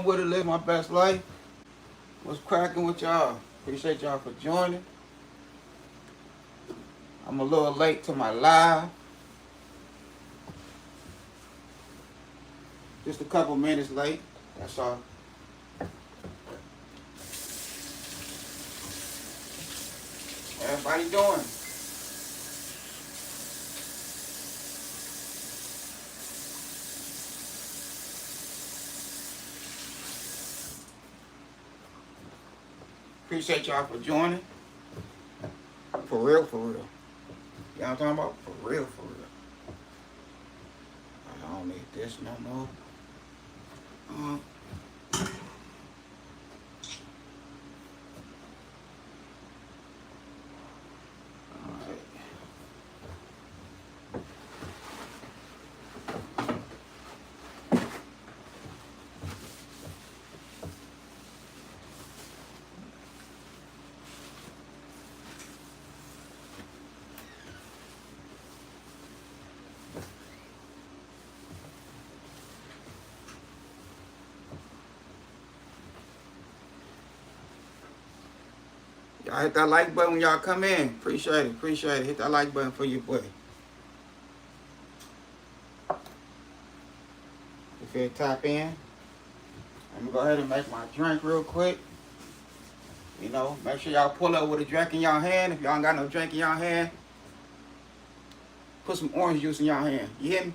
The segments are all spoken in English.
With it, live my best life. What's cracking with y'all? Appreciate y'all for joining. I'm a little late to my live. Just a couple minutes late. That's all. Everybody doing? Appreciate y'all for joining. For real, for real. Y'all talking about? For real, for real. I don't need this no more. Uh, Alright. Y'all hit that like button when y'all come in. Appreciate it, appreciate it. Hit that like button for your boy. If you tap in, let me go ahead and make my drink real quick. You know, make sure y'all pull up with a drink in y'all hand. If y'all ain't got no drink in y'all hand, put some orange juice in y'all hand. You hear me?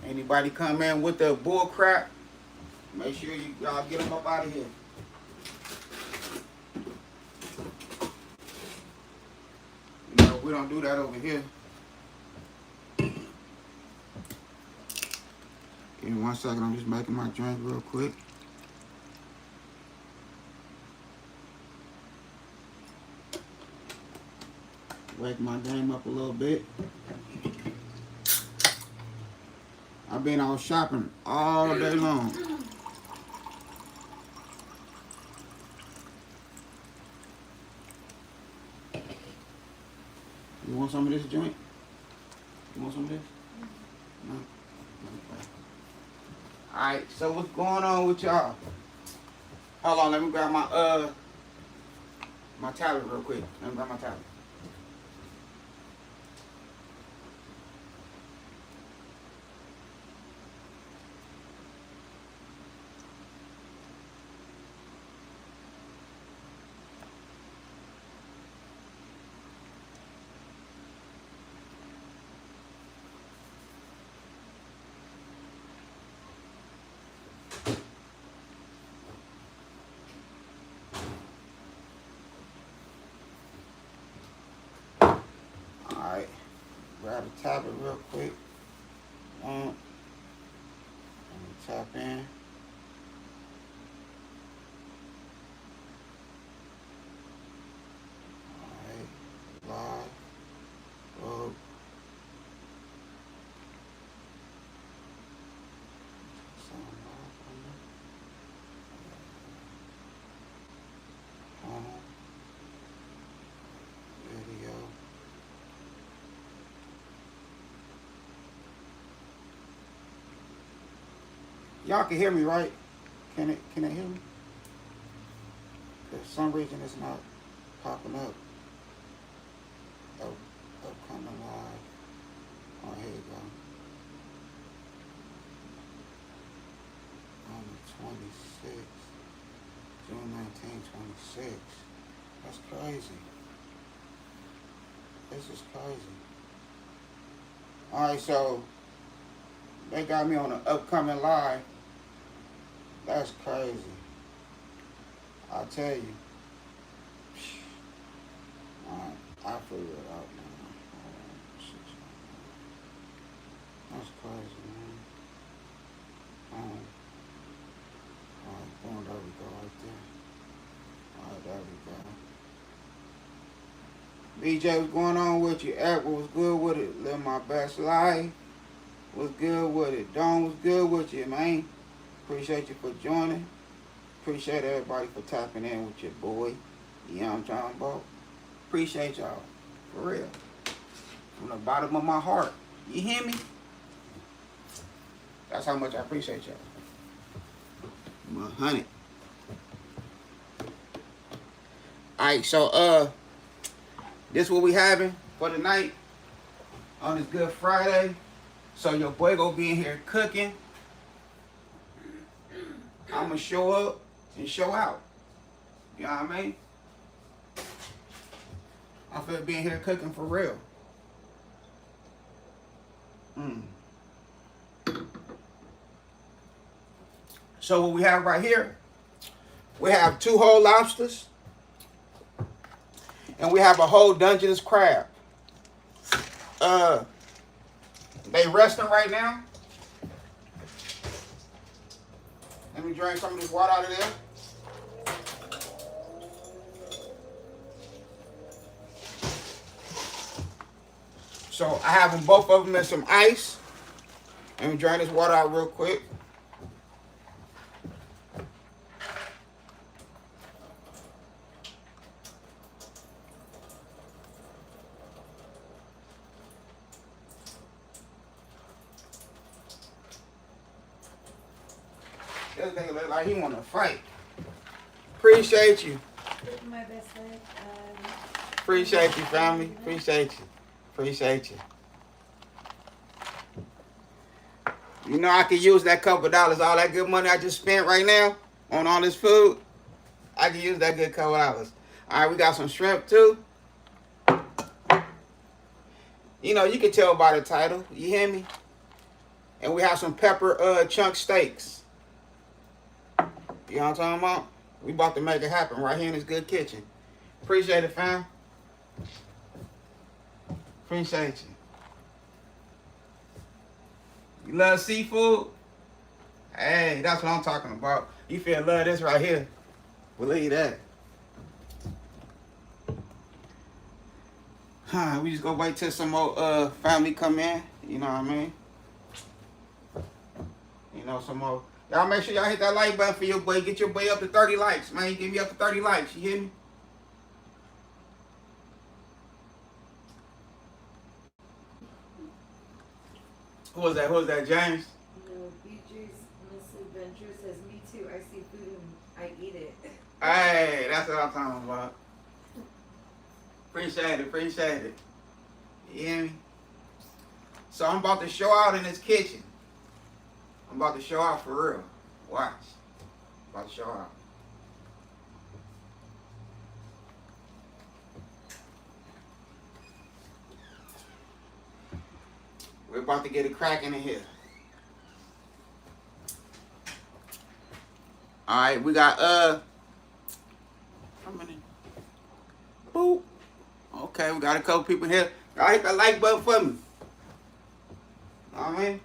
Anybody come in with the bull crap, make sure y'all get them up out of here. You know, we don't do that over here. Give me 1 second, I'm just making my drink real quick. Wake my game up a little bit. I've been out shopping all day long. You want some of this joint? You want some of this? No? Okay. Alright, so what's going on with y'all? Hold on, let me grab my tablet real quick. Let me grab my tablet. Alright, grab the tablet real quick. Let me tap in. Alright, live. Oh. Video. Y'all can hear me, right? Can it hear me? For some reason it's not popping up. Upcoming live. Oh, here you go. On the 26th. June 19, 26. That's crazy. This is crazy. Alright, so they got me on an upcoming live. That's crazy. I'll tell you. Alright, I'll figure it out, man. That's crazy, man. Alright, boom, there we go right there. Alright, there we go. BJ, what's going on with you? Apple, what's good with it? Live my best life. What's good with it? Don, what's good with you, man? Appreciate you for joining. appreciate everybody for tapping in with your boy. You know what I'm talking about? Appreciate y'all. For real. From the bottom of my heart. You hear me? That's how much I appreciate y'all. 100. Alright, so this what we having for tonight on this Good Friday. So your boy gonna be in here cooking. I'ma show up and show out. You know what I mean? I feel being here cooking for real. So what we have right here, we have 2 whole lobsters. And we have a whole Dungeness crab. They resting right now. Let me drain some of this water out of there. So I have them, both of them, in some ice. Let me drain this water out real quick. This nigga look like he want to fight. Appreciate you. My best friend. Appreciate you, family. Appreciate you. Appreciate you. You know I could use that couple dollars. All that good money I just spent right now on all this food. I could use that good couple dollars. All right, we got some shrimp too. You know, you can tell by the title. You hear me? And we have some pepper chunk steaks. You know what I'm talking about? We about to make it happen right here in this good kitchen. Appreciate it, fam. Appreciate you. You love seafood? Hey, that's what I'm talking about. You feel love this right here. Believe that. We just gonna wait till some more family come in. You know what I mean? You know, some more. Y'all make sure y'all hit that like button for your boy. Get your boy up to 30 likes, man. Get me up to 30 likes. You hear me? Who was that? Who was that, James? No, BJ's Misadventure says, me too. I see food and I eat it. Hey, that's what I'm talking about. Appreciate it. Appreciate it. You hear me? So I'm about to show out in this kitchen. I'm about to show out for real. Watch. About to show out. We're about to get it cracking in here. Alright, we got how many? Boop. Okay, we got a couple people here. Y'all hit that like button for me. Know what I mean?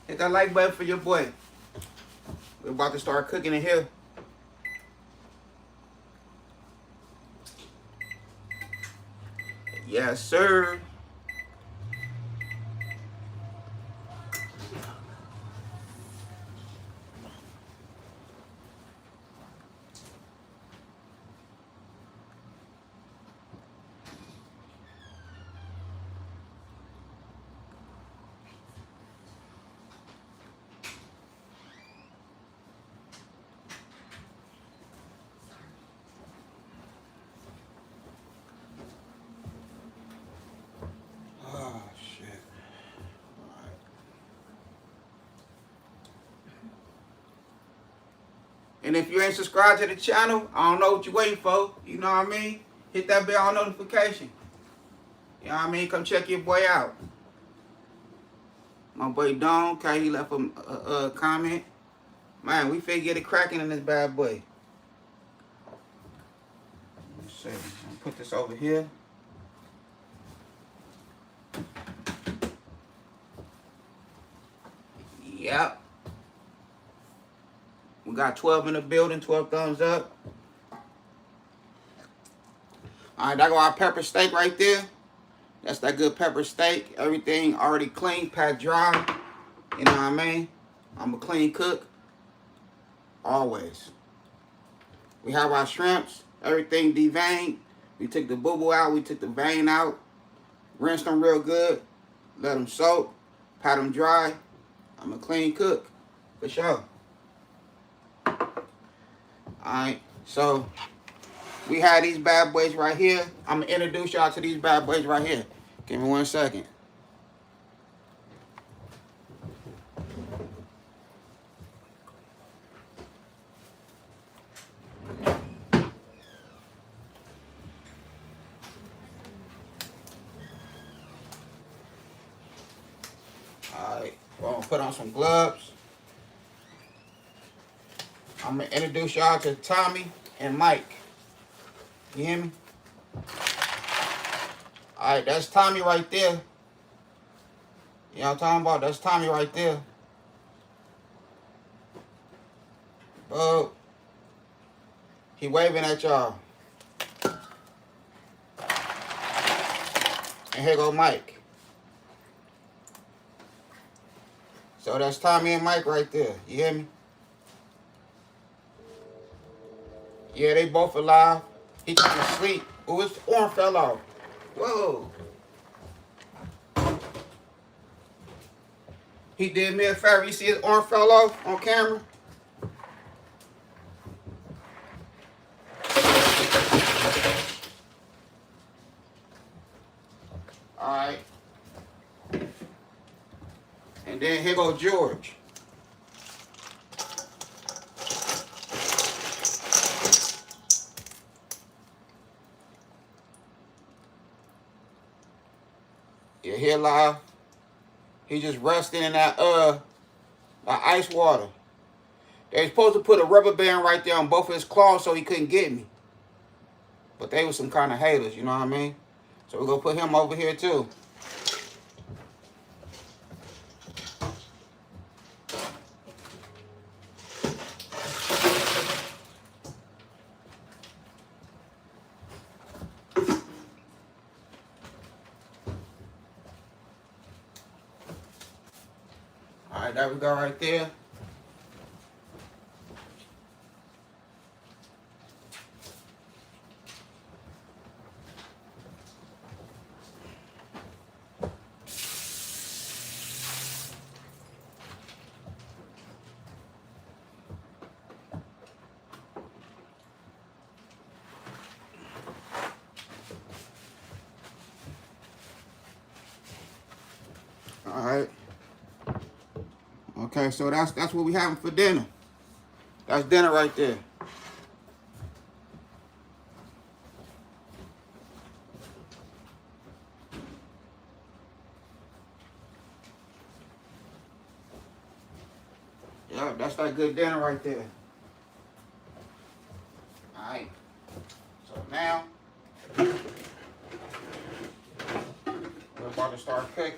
Hit that like button for your boy. We're about to start cooking in here. Yes, sir. Oh, shit. All right. And if you ain't subscribed to the channel, I don't know what you're waiting for. You know what I mean? Hit that bell notification. You know what I mean? Come check your boy out. My boy Don, okay, he left a comment. Man, we finna get it cracking in this bad boy. Let's see. I'll put this over here. Yep. We got 12 in the building, 12 thumbs up. All right, that go our pepper steak right there. That's that good pepper steak. Everything already clean, packed dry. You know what I mean? I'm a clean cook. Always. We have our shrimps. Everything deveined. We took the boo-boo out. We took the vein out. Rinsed them real good. Let them soak. Pat them dry. I'm a clean cook. For sure. Alright. So, we have these bad boys right here. I'm going to introduce y'all to these bad boys right here. Give me 1 second. Alright, we're gonna put on some gloves. I'm gonna introduce y'all to Tommy and Mike. You hear me? Alright, that's Tommy right there. You know what I'm talking about? That's Tommy right there. Oh, he waving at y'all. And here go Mike. So that's Tommy and Mike right there. You hear me? Yeah, they both alive. He trying to sleep. Oh, his arm fell off. Whoa. He did me a favor. You see his arm fell off on camera? Alright. And then here go George. Yeah, he alive. He just resting in that ice water. They supposed to put a rubber band right there on both of his claws so he couldn't get me. But they was some kind of haters, you know what I mean? So we're gonna put him over here too. Alright, there we go right there. Alright. Okay, so that's what we having for dinner. That's dinner right there. Yeah, that's that good dinner right there. Alright. So now we're about to start cooking.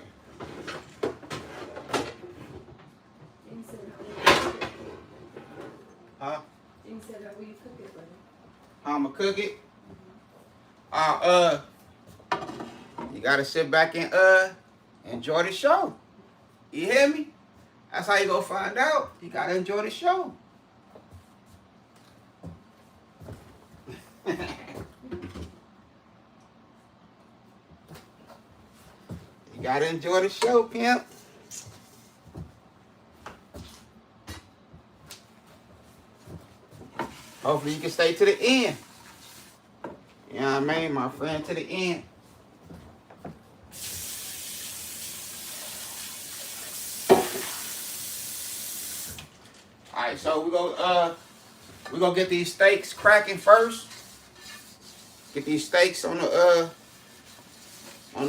Huh? You said how will you cook it, buddy? How I'ma cook it? You gotta sit back and enjoy the show. You hear me? That's how you gonna find out. You gotta enjoy the show. You gotta enjoy the show, pimp. Hopefully you can stay to the end. You know what I mean, my friend, to the end. Alright, so we gonna get these steaks cracking first. Get these steaks on the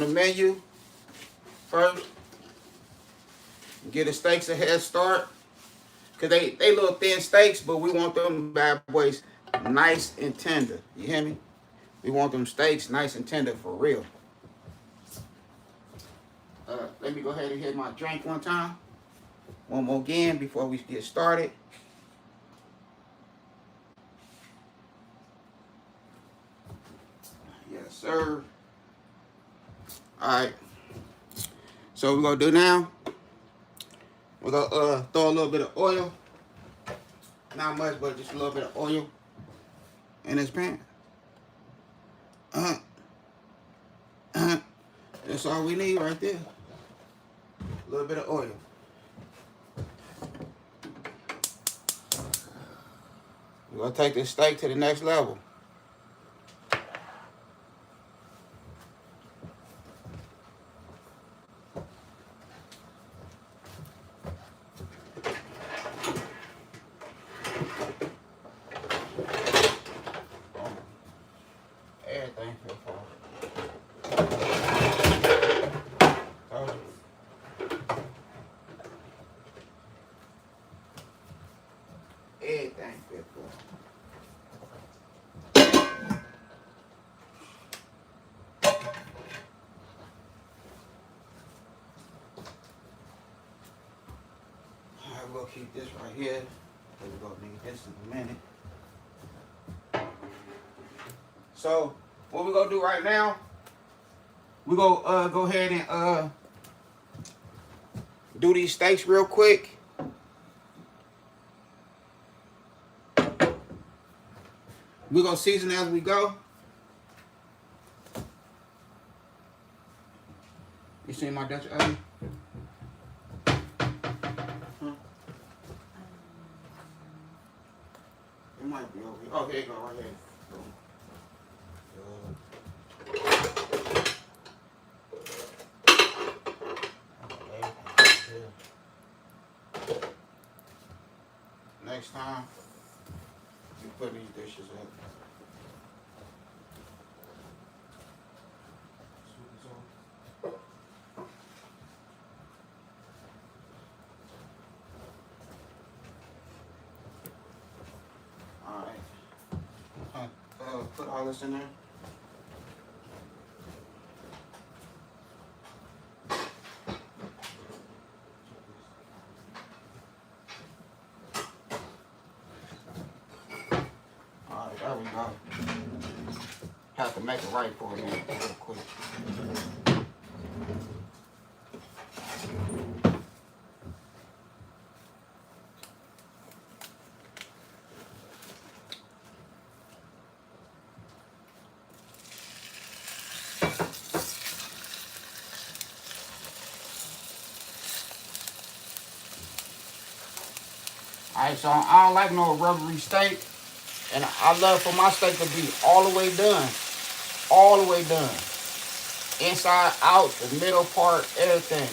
menu first. Get the steaks a head start. Cause they little thin steaks, but we want them bad boys nice and tender. You hear me? We want them steaks nice and tender for real. Let me go ahead and hit my drink one time. One more again before we get started. Yes, sir. Alright. So what we're gonna do now, we're gonna throw a little bit of oil. Not much, but just a little bit of oil in this pan. That's all we need right there. A little bit of oil. We're gonna take this steak to the next level. Everything feel fall. Everything feel fall. Alright, we'll keep this right here. We're gonna need this in a minute. So what we're gonna do right now, we're gonna go ahead and do these steaks real quick. We're gonna season as we go. You see my Dutch oven? It might be over here. Oh, there you go, right here. Next time, you put these dishes up. Alright. Put all this in there. Alright, there we go. Have to make it right for a minute real quick. Alright, so I don't like no rubbery steak. And I love for my steak to be all the way done. All the way done. Inside, out, the middle part, everything.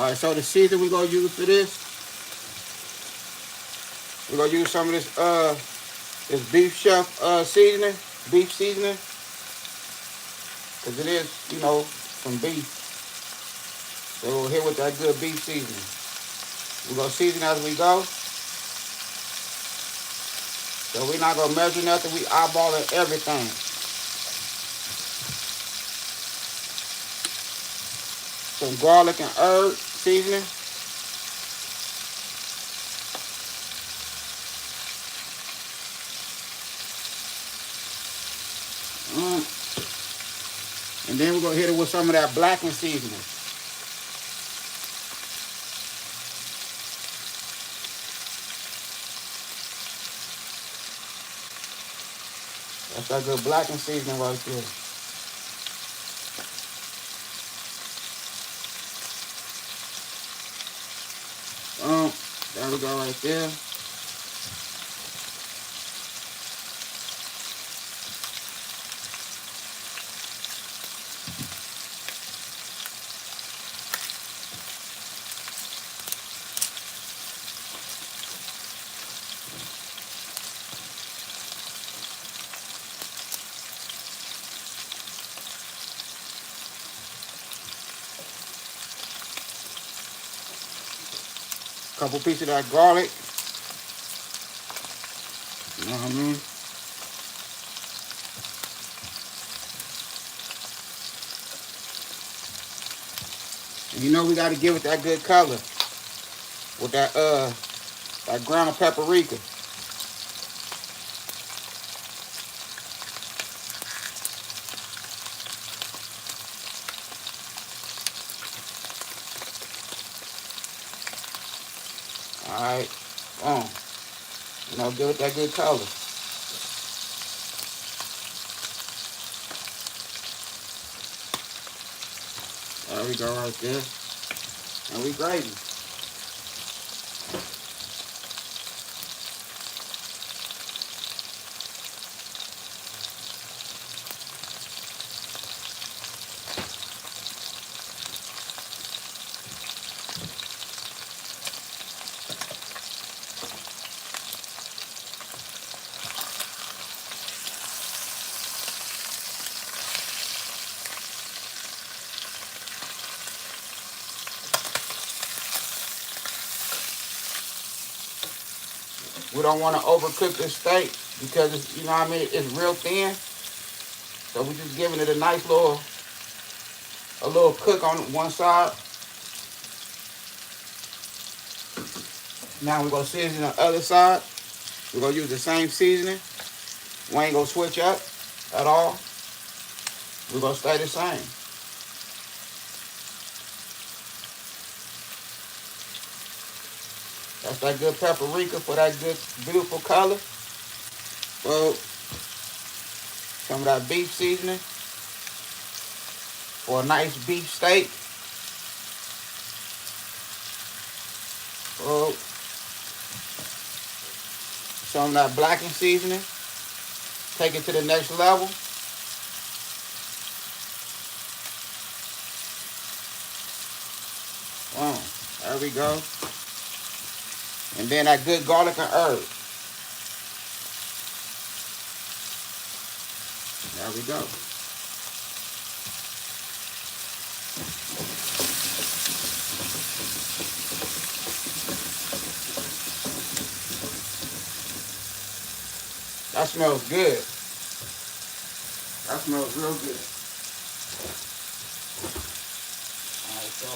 Alright, so the season we're gonna use for this, we're gonna use some of this beef chef seasoning, beef seasoning, because it is, you know, some beef. So we'll hit with that good beef seasoning. We're gonna season as we go. So we're not gonna measure nothing, we eyeballing everything. Some garlic and herb seasoning. And then we're going to hit it with some of that blackened seasoning. That's that good blackened seasoning right there. There we go right there. Couple pieces of that garlic. You know what I mean? And you know we gotta give it that good color with that ground paprika. Alright. You know, give it that good color. There we go right there. And we gravy. We don't want to overcook this steak because it's, you know what I mean, it's real thin. So we're just giving it a nice a little cook on one side. Now we're gonna season the other side. We're gonna use the same seasoning. We ain't gonna switch up at all. We're gonna stay the same. That's that good paprika for that good, beautiful color. Well, some of that beef seasoning for a nice beef steak. Well, some of that blackened seasoning. Take it to the next level. There we go. And then that good garlic and herb. There we go. That smells good. That smells real good. Alright, so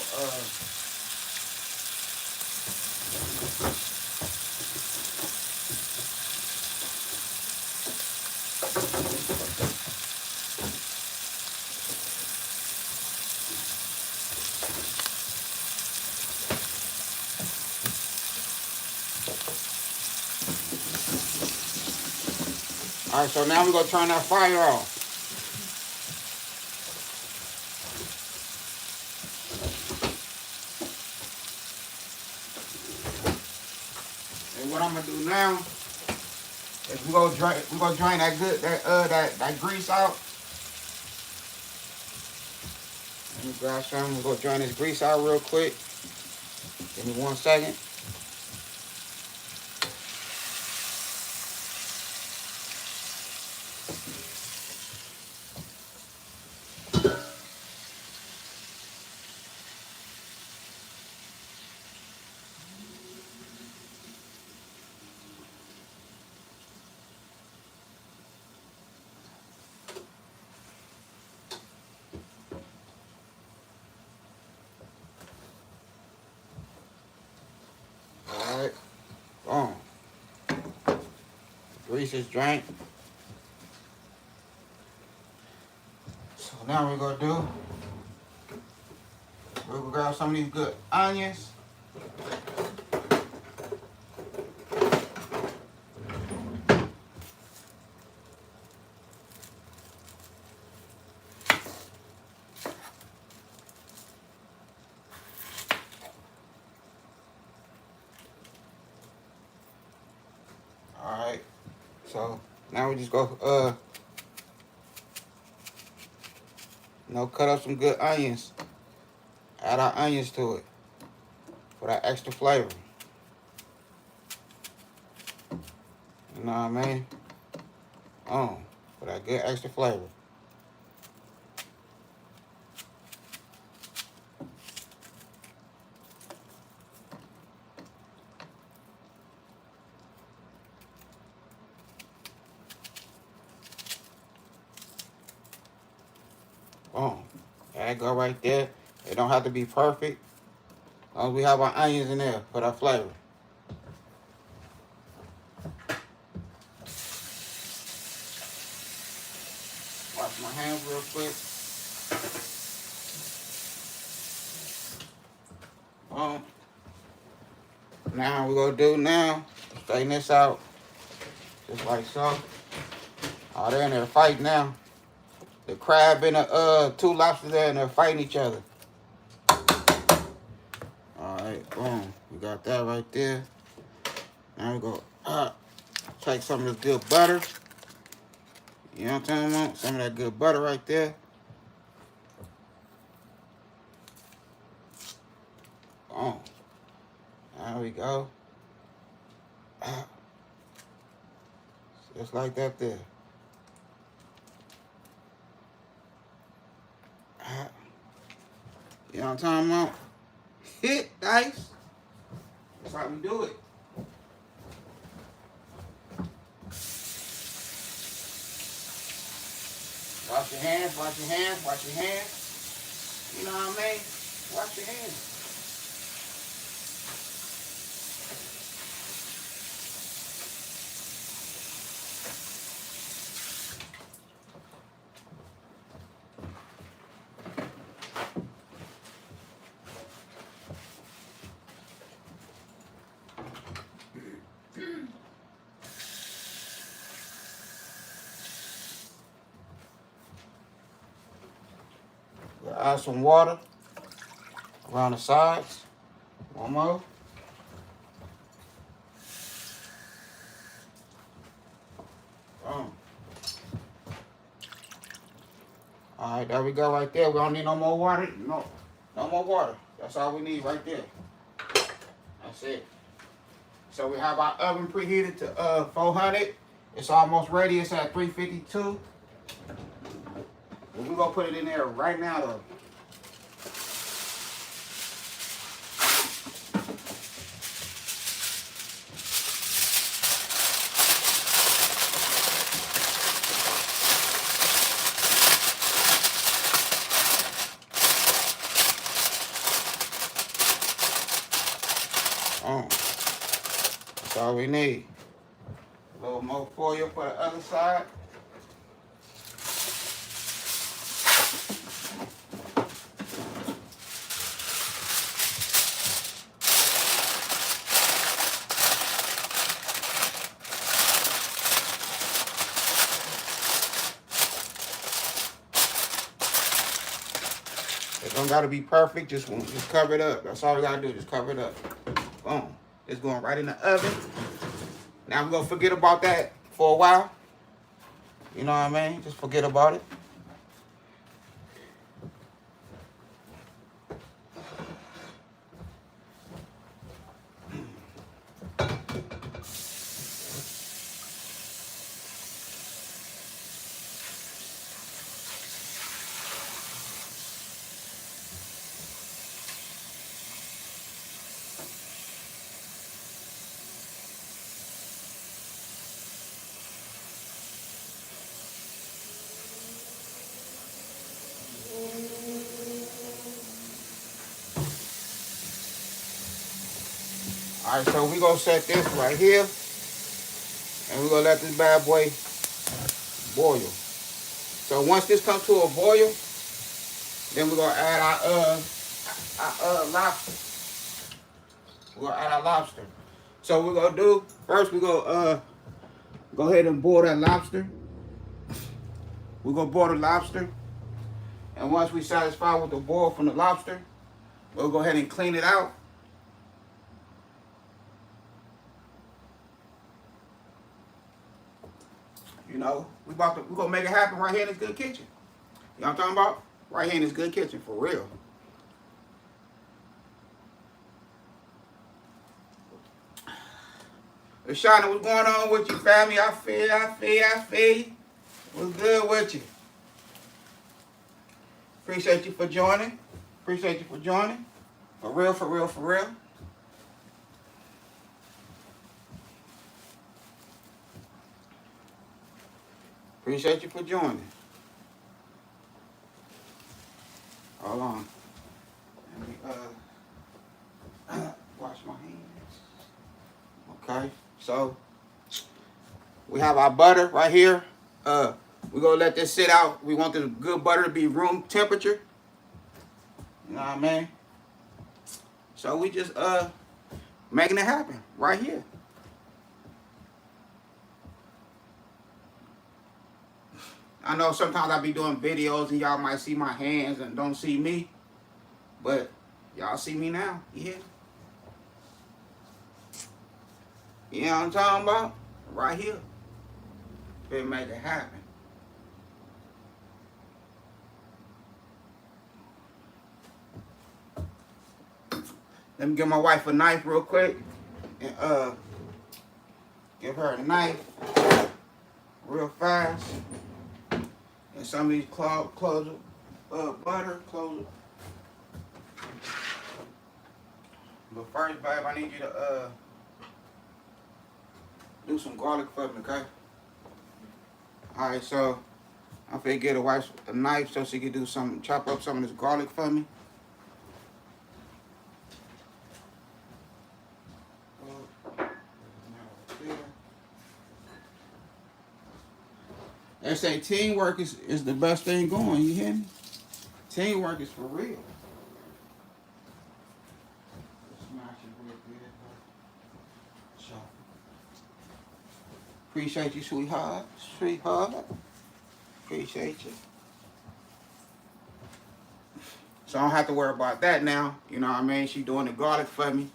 alright, so now we're gonna turn that fire off. And what I'm gonna do now is we're gonna drain that grease out. Let me grab some. We're gonna drain this grease out real quick. Give me 1 second. Alright. Boom. Grease is drained. So now we're gonna grab some of these good onions. Alright. So now we just go cut up some good onions. Add our onions to it for that extra flavor. You know what I mean? For that good extra flavor. Boom. There you go right there. It don't have to be perfect. As long as we have our onions in there for that flavor. Wash my hands real quick. Now we're gonna do now, straighten this out. Just like so. Oh, they're in there fighting now. The crab and the two lobsters there and they're fighting each other. Alright, boom. We got that right there. Now we go take some of this good butter. You know what I'm talking about? Some of that good butter right there. Boom. There we go. Just like that there. You know what I'm talking about? Hit, nice. That's how we do it. Wash your hands, wash your hands, wash your hands. You know what I mean? Wash your hands. We'll add some water around the sides. One more. Boom. All right, there we go right there. We don't need no more water. No more water. That's all we need right there. That's it. So we have our oven preheated to 400. It's almost ready. It's at 352. We're gonna put it in there right now though. That's all we need. A little more foil for the other side. It don't gotta be perfect, just cover it up. That's all we gotta do, just cover it up. Boom. It's going right in the oven. Now we're gonna forget about that for a while. You know what I mean? Just forget about it. All right, so we're gonna set this right here, and we're gonna let this bad boy boil. So once this comes to a boil, then we're gonna add our lobster. We're gonna add our lobster. So we're gonna do first. We're gonna go ahead and boil that lobster. We're gonna boil the lobster, and once we're satisfied with the boil from the lobster, we'll go ahead and clean it out. You know, we're gonna make it happen right here in this good kitchen. You know what I'm talking about? Right here in this good kitchen, for real. Shana, what's going on with you, family? I feel. What's good with you? Appreciate you for joining. Appreciate you for joining. For real, for real, for real. Appreciate you for joining. Hold on. So we have our butter right here. We're gonna let this sit out. We want the good butter to be room temperature. You know what I mean? So we just making it happen right here. I know sometimes I be doing videos and y'all might see my hands and don't see me, but y'all see me now. Yeah. You know what I'm talking about? Right here. Better make it happen. Let me give my wife a knife real quick. And give her a knife real fast. And some of these cloves of butter, cloves. But first, babe, I need you to do some garlic for me, okay? Alright, so I'm finna get a wife a knife so she can do some, chop up some of this garlic for me. They say teamwork is the best thing going, you hear me? Teamwork is for real. Smash it real good, so. Appreciate you, sweetheart. Sweetheart. Appreciate you. So I don't have to worry about that now. You know what I mean? She doing the garlic for me.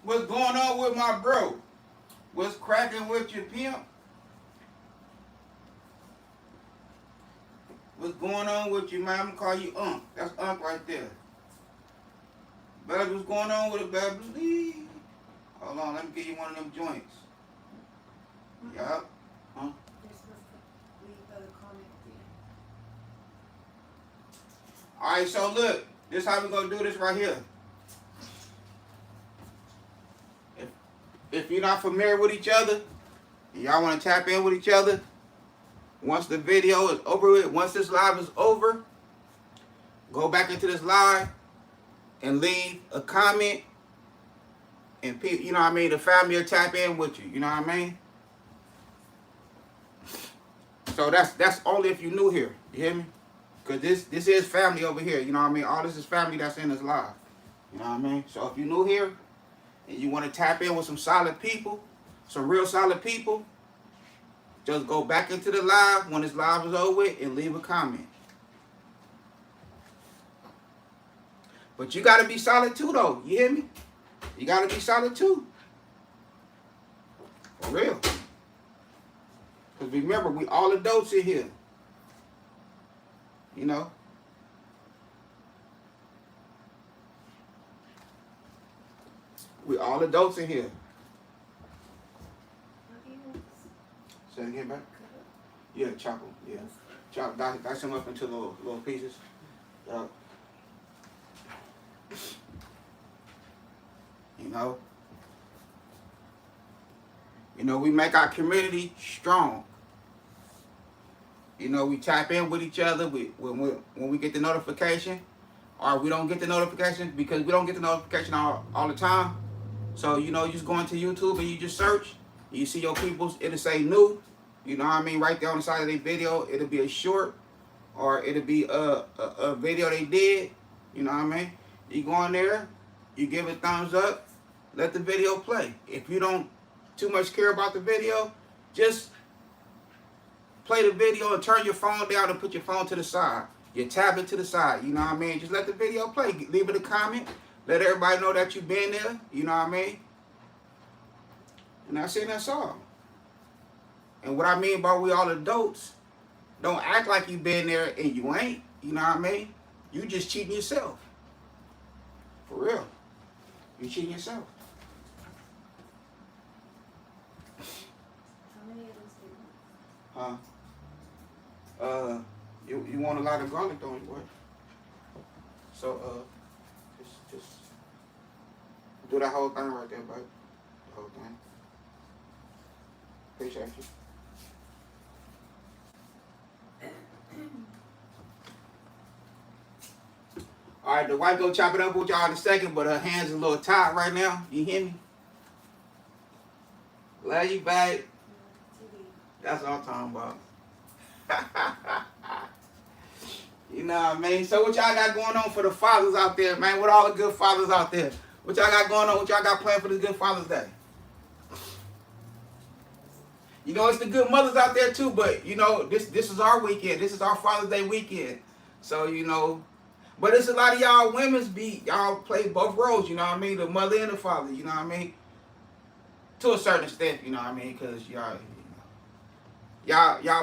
What's going on with my bro? What's cracking with your pimp? What's going on with you, man? I'm gonna call you Unc. That's Unc right there. Baby, what's going on with it, baby? Hold on, let me give you one of them joints. Yup. Huh? They're supposed to leave a comment at the end. Alright, so look, this is how we gonna do this right here. If you're not familiar with each other, and y'all wanna tap in with each other, once the video is over with, once this live is over, go back into this live and leave a comment, and people, you know what I mean, the family will tap in with you, you know what I mean? So that's only if you're new here, you hear me? Because this is family over here, you know what I mean? All this is family that's in this live, you know what I mean? So if you're new here, and you want to tap in with some solid people, some real solid people, just go back into the live when this live is over with and leave a comment. But you got to be solid too, though. You hear me? You got to be solid too. For real. Because remember, we all adults in here. You know? We all adults in here. Say it again, back? Yeah, chop them. Yeah. Chop, dice them up into little pieces. You know? You know, we make our community strong. You know, we tap in with each other when we get the notification, or we don't get the notification because we don't get the notification all the time. So, you know, you just go into YouTube and you just search. You see your people's, it'll say new. You know what I mean? Right there on the side of their video, it'll be a short or it'll be a video they did. You know what I mean? You go in there, you give it a thumbs up, let the video play. If you don't too much care about the video, just play the video and turn your phone down and put your phone to the side. Your tablet to the side. You know what I mean? Just let the video play. Leave it a comment. Let everybody know that you've been there. You know what I mean? And that's it, that's all. And what I mean by we all adults, don't act like you've been there and you ain't. You know what I mean? You just cheating yourself. For real. You cheating yourself. How many of those do you want? You want a lot of garlic, don't you? What? So, just do that whole thing right there, bud. The whole thing. Appreciate you. All right, the wife go chop it up with y'all in a second, but her hands a little tied right now. You hear me? Love you, babe. That's what I'm talking about. You know what I mean? So what y'all got going on for the fathers out there, man? What all the good fathers out there? What y'all got going on? What y'all got planned for this good Father's Day? You know, it's the good mothers out there too, but you know, this is our weekend. This is our Father's Day weekend. So, you know, but it's a lot of y'all women's y'all play both roles, you know what I mean? The mother and the father, you know what I mean? To a certain extent, you know what I mean? Because y'all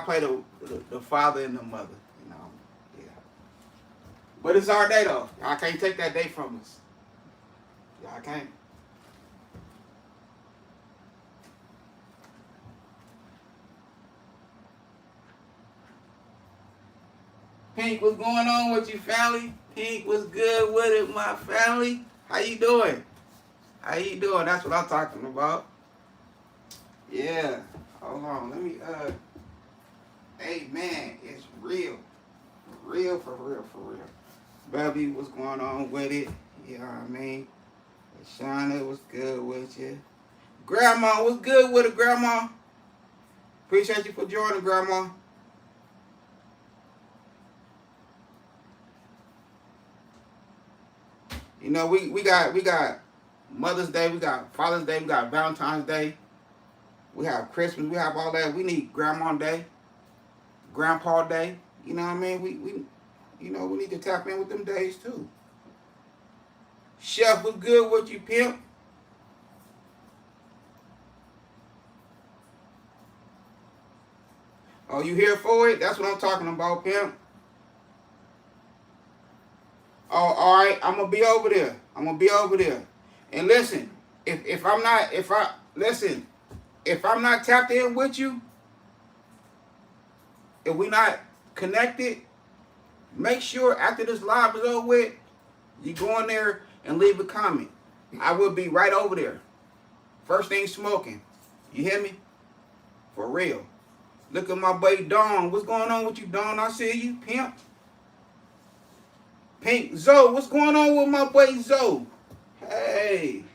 play the father and the mother, you know. Yeah. But it's our day though. Y'all can't take that day from us. Y'all can't. Pink, what's going on with you, family? Pink, what's good with it, my family? How you doing? How you doing? That's what I'm talking about. Yeah. Hold on. Let me, hey, man, it's real. For real, for real, for real. Baby, what's going on with it? You know what I mean? Shauna, what's good with you? Grandma, what's good with it, Grandma? Appreciate you for joining, Grandma. You know, we got Mother's Day, we got Father's Day, we got Valentine's Day, we have Christmas, we have all that. We need Grandma Day, Grandpa Day. You know what I mean? We you know, we need to tap in with them days too. Chef, what's good with you, pimp? Oh, you here for it? That's what I'm talking about, pimp. Oh, all right. I'm gonna be over there. I'm gonna be over there. And listen, if I'm not tapped in with you, if we not connected, make sure after this live is over with, you go in there and leave a comment. I will be right over there. First thing smoking. You hear me? For real. Look at my buddy Dawn. What's going on with you, Dawn? I see you, pimp. Pink Zoe, what's going on with my boy Zoe? Hey,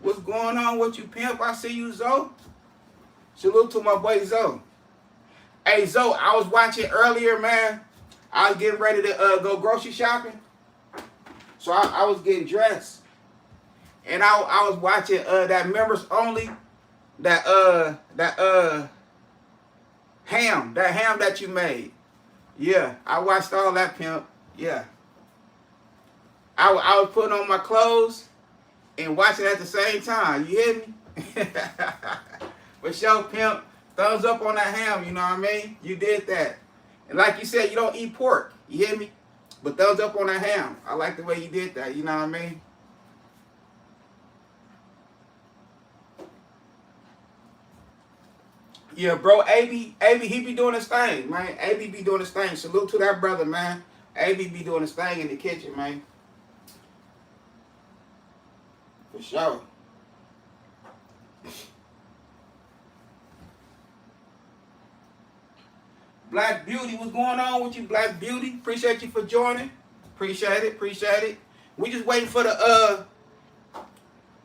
what's going on with you, pimp? I see you, Zoe. Salute to my boy Zoe. Hey, Zoe, I was watching earlier, man. I was getting ready to go grocery shopping. So I was getting dressed. And I was watching that members only, that ham that you made. Yeah, I watched all that, pimp. Yeah. I was putting on my clothes and watching at the same time. You hear me? For sure, pimp. Thumbs up on that ham, you know what I mean? You did that. And like you said, you don't eat pork. You hear me? But thumbs up on that ham. I like the way you did that, you know what I mean? Yeah, bro, AB, he be doing his thing, man. AB be doing his thing. Salute to that brother, man. AB be doing his thing in the kitchen, man. For sure. Black Beauty, what's going on with you, Black Beauty? Appreciate you for joining. Appreciate it, appreciate it. We just waiting for the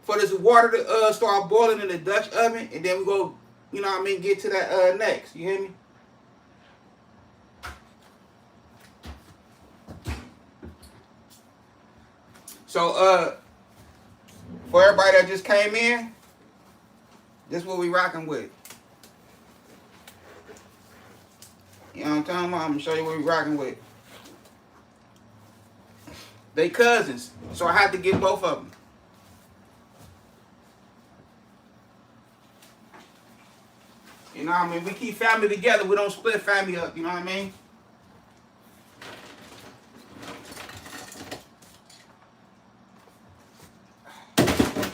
for this water to start boiling in the Dutch oven, and then we go, you know what I mean, get to that next. You hear me? So for everybody that just came in, this is what we rocking with. You know what I'm talking about? I'm gonna show you what we rocking with. They cousins, so I had to get both of them. You know what I mean? We keep family together. We don't split family up. You know what I mean?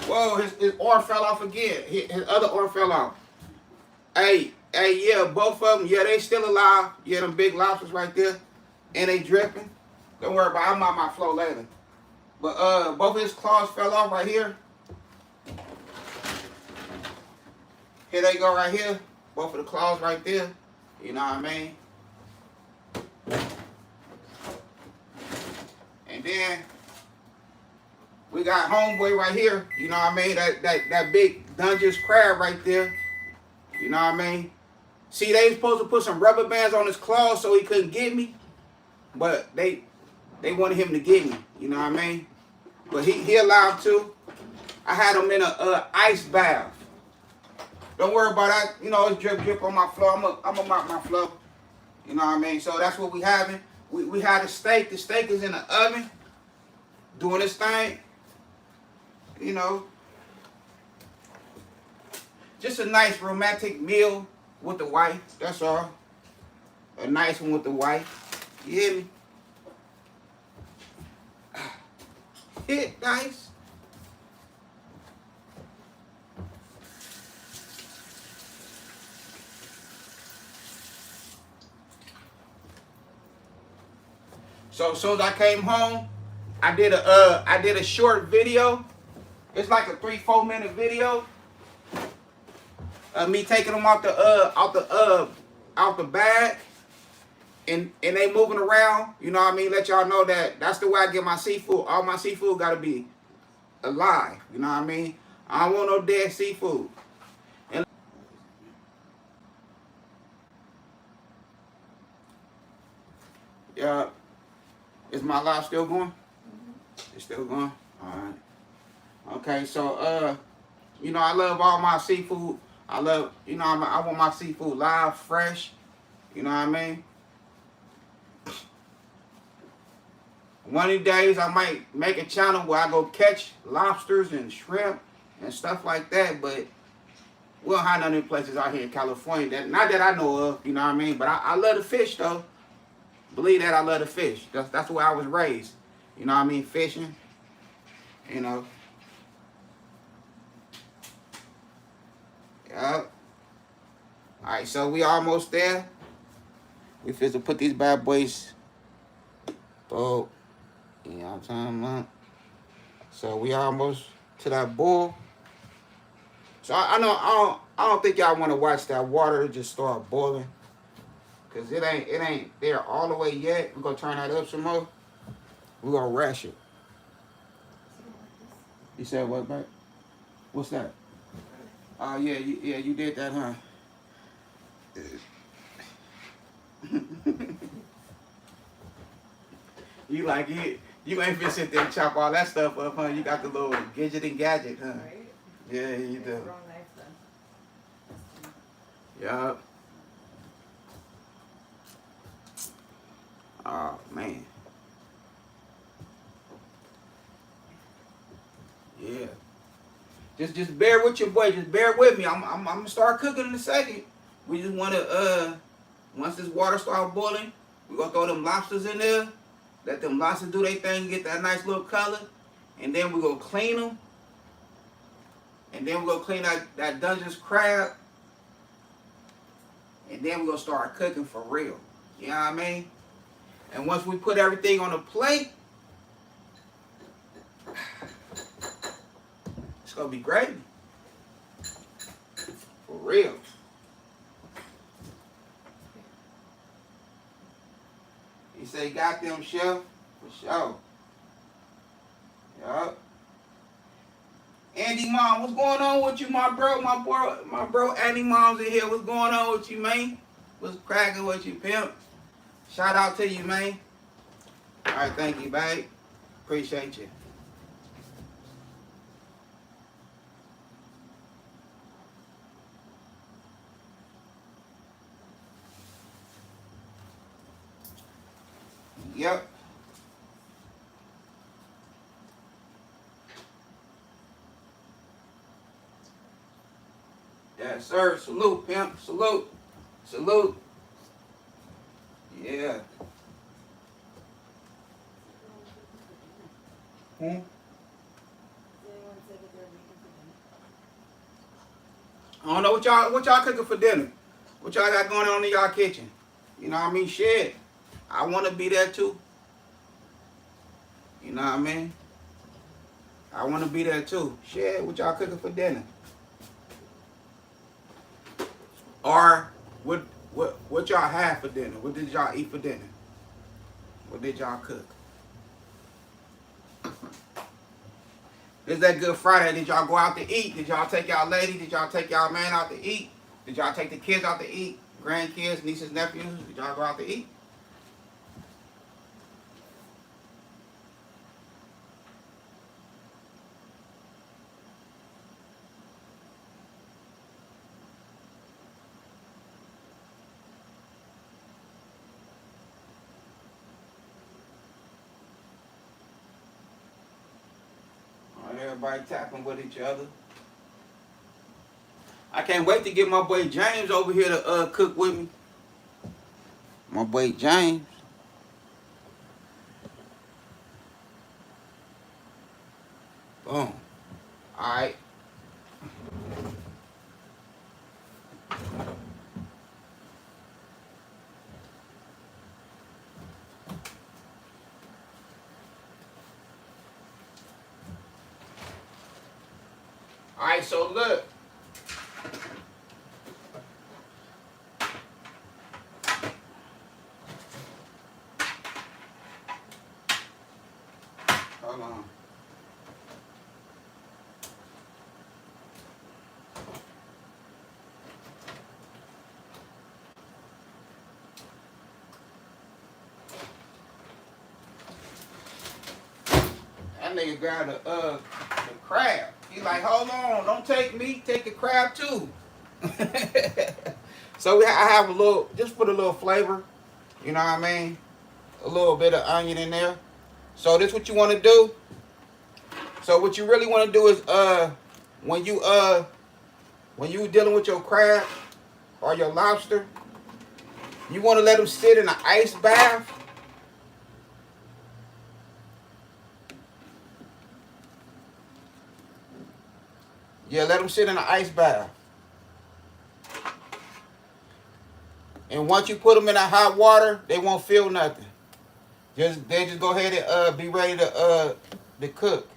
Whoa, his arm fell off again. His other arm fell off. Hey, yeah, both of them. Yeah, they still alive. Yeah, them big lobsters right there. And they dripping. Don't worry about it. I'm on my flow later. But both his claws fell off right here. Here they go right here. Both of the claws right there. You know what I mean? And then we got homeboy right here. You know what I mean? That big Dungeness crab right there. You know what I mean? See, they supposed to put some rubber bands on his claws so he couldn't get me. But they wanted him to get me. You know what I mean? But he alive too. I had him in a ice bath. Don't worry about that. You know, it's drip on my floor. I'm gonna mop my floor. You know what I mean? So that's what we having. We had a steak. The steak is in the oven, doing this thing. You know, just a nice romantic meal with the wife. That's all. A nice one with the wife. You hear me? Hit nice. So as soon as I came home, I did a short video. It's like a 3-4 minute video of me taking them out the bag, and they moving around. You know what I mean? Let y'all know that's the way I get my seafood. All my seafood gotta be alive. You know what I mean? I don't want no dead seafood. And yeah, is my live still going? It's still going. All right. Okay, so you know, I love all my seafood. I love, you know, I want my seafood live, fresh. You know what I mean? One of these days, I might make a channel where I go catch lobsters and shrimp and stuff like that. But we don't have none of them places out here in California. Not that I know of, you know what I mean? But I love the fish, though. Believe that, I love the fish. That's the way I was raised. You know what I mean? Fishing. You know. Yep. Alright, so we almost there. We fit to put these bad boys. Oh, yeah, I'm talking about. So we almost to that boil. So I don't think y'all want to watch that water just start boiling. Cause it ain't there all the way yet. We're gonna turn that up some more. We're gonna rush it. You said what, babe? What's that? Oh yeah, you did that, huh? You like it? You ain't finna sit there and chop all that stuff up, huh? You got the little gadget and gadget, huh? Right? Yeah, you do. Wrong knife then. Yup. Oh man. Yeah. Just bear with your boy. Just bear with me. I'm gonna start cooking in a second. We just wanna once this water start boiling, we gonna throw them lobsters in there. Let them lobsters do their thing, get that nice little color, and then we gonna clean them. And then we're gonna clean that Dungeness crab. And then we're gonna start cooking for real. You know what I mean? And once we put everything on the plate, it's gonna be gravy. For real. He say, goddamn chef, for sure. Yup. Andy Mom, what's going on with you, my bro? My bro Andy Mom's in here. What's going on with you, man? What's cracking with you, pimp? Shout out to you, man. All right, thank you, babe. Appreciate you. Yep. Yes, sir. Salute, pimp. Salute. Salute. Yeah. Hmm? I don't know what y'all cooking for dinner. What y'all got going on in y'all kitchen? You know what I mean? Shit. I want to be there too. You know what I mean? I want to be there too. Shit, what y'all cooking for dinner? Or what y'all had for dinner? What did y'all eat for dinner? What did y'all cook? Is that Good Friday? Did y'all go out to eat? Did y'all take y'all lady? Did y'all take y'all man out to eat? Did y'all take the kids out to eat? Grandkids, nieces, nephews? Did y'all go out to eat? All right, everybody tapping with each other. I can't wait to get my boy James over here to cook with me. My boy James. Boom. Alright. Alright, so look. Hold on. That nigga grabbed the crab. He like, hold on, don't take me, take the crab too. So I have a little, just put a little flavor, you know what I mean? A little bit of onion in there. So this what you want to do. So what you really want to do is when you dealing with your crab or your lobster, you want to let them sit in an ice bath. Yeah, let them sit in an ice bath. And once you put them in that hot water, they won't feel nothing. They just go ahead and be ready to cook.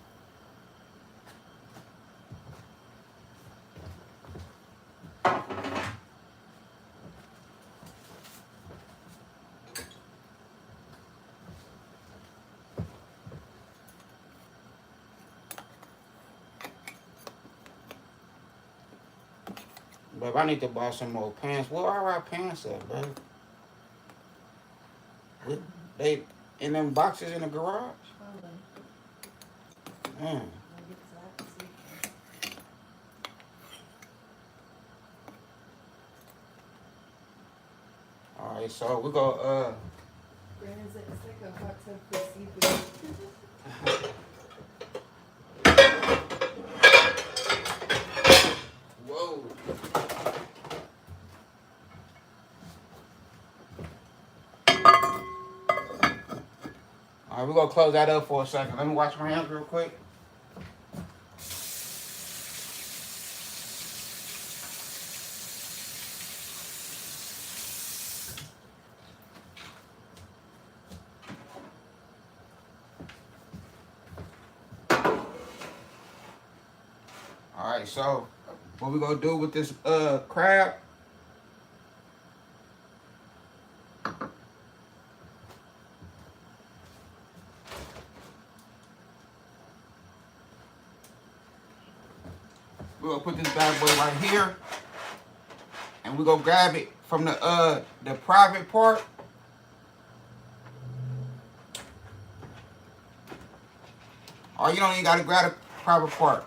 But I need to buy some more pants. Where are our pants at, bro? They in them boxes in the garage? Man. Alright, so we go Brandon's like, it's like a hot tub for seafood. Whoa. Alright, we're gonna close that up for a second. Let me wash my hands real quick. Alright, so what we gonna do with this crab? We're gonna put this bad boy right here, and we're gonna grab it from the private part. Or you don't even gotta grab the private part.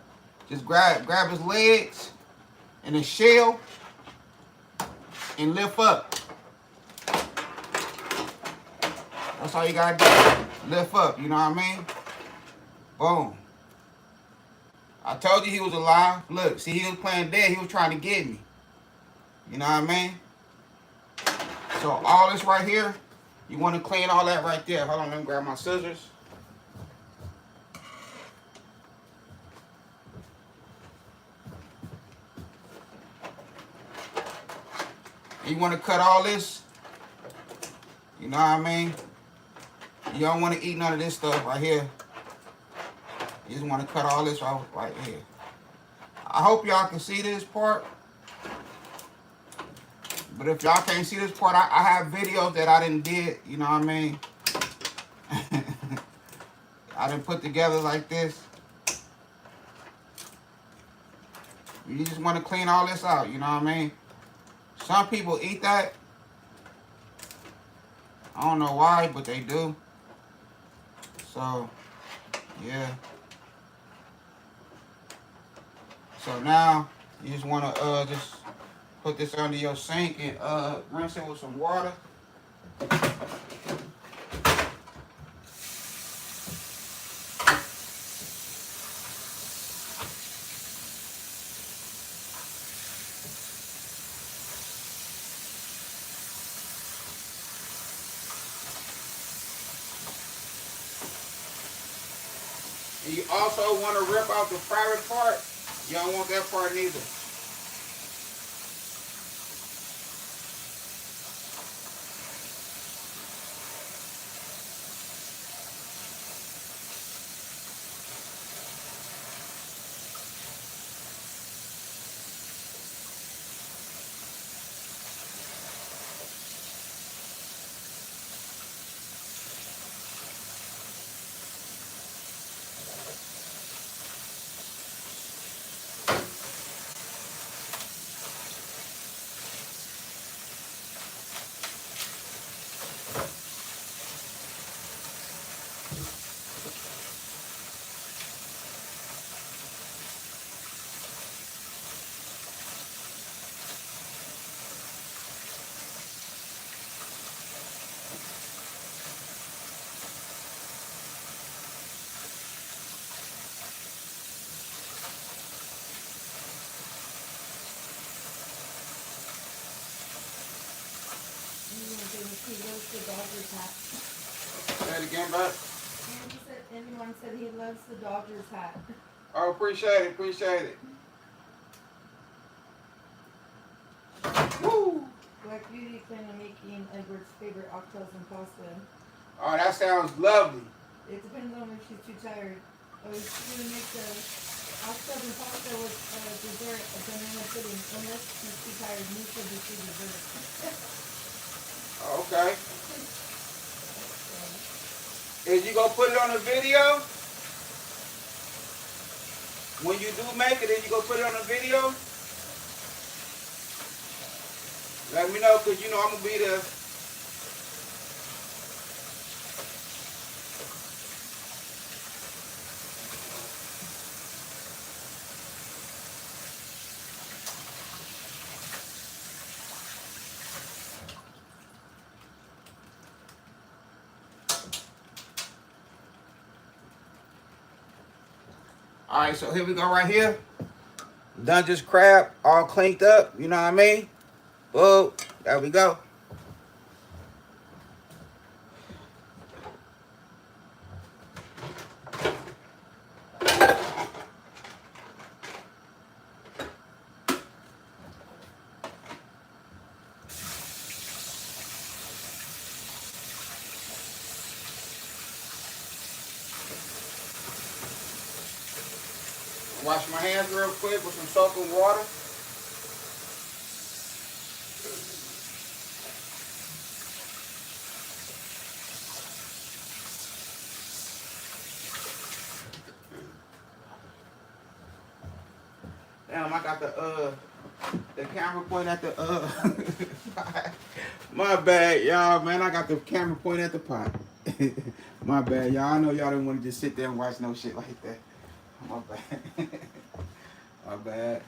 Just grab his legs and his shell and lift up. That's all you gotta do. Lift up, you know what I mean? Boom. I told you he was alive. Look, see, he was playing dead. He was trying to get me. You know what I mean? So all this right here, you want to clean all that right there. Hold on, let me grab my scissors. You want to cut all this. You know what I mean? You don't want to eat none of this stuff right here. You just want to cut all this off right here. I hope y'all can see this part. But if y'all can't see this part, I have videos that I didn't did, you know what I mean? I didn't put together like this. You just want to clean all this out, you know what I mean? Some people eat that. I don't know why, but they do. So, yeah. So now, you just want to just put this under your sink and rinse it with some water. And you also want to rip out the private part. You don't want that part neither. He loves the Dodgers hat. Say it again, bud. And he said, anyone said he loves the Dodgers hat. Oh, appreciate it, appreciate it. Woo! Black Beauty plan on making Edward's favorite oxtails and pasta. Oh, that sounds lovely. It depends on if she's too tired. Oh, she's gonna make the oxtails and pasta with dessert, a banana pudding. Unless she's too tired, Nisha will do dessert. Okay. Is you gonna put it on a video? When you do make it, is you gonna put it on a video? Let me know, cause you know I'm gonna be there. All right, so here we go right here. Done just crab, all cleaned up, you know what I mean? Boom, there we go. Wash my hands real quick with some soap and water. Damn, I got the camera pointing at the my bad, y'all, man. I got the camera pointing at the pot. My bad, y'all. I know y'all didn't want to just sit there and watch no shit like that. My bad. My bad.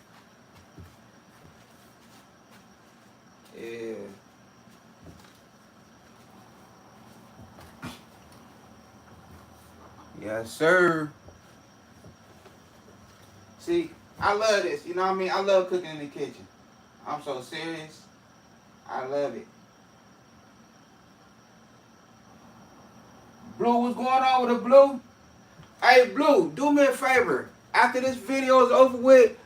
Yeah. Yes, sir. See, I love this. You know what I mean? I love cooking in the kitchen. I'm so serious. I love it. Blue, what's going on with the Blue? Hey, Blue, do me a favor. After this video is over with,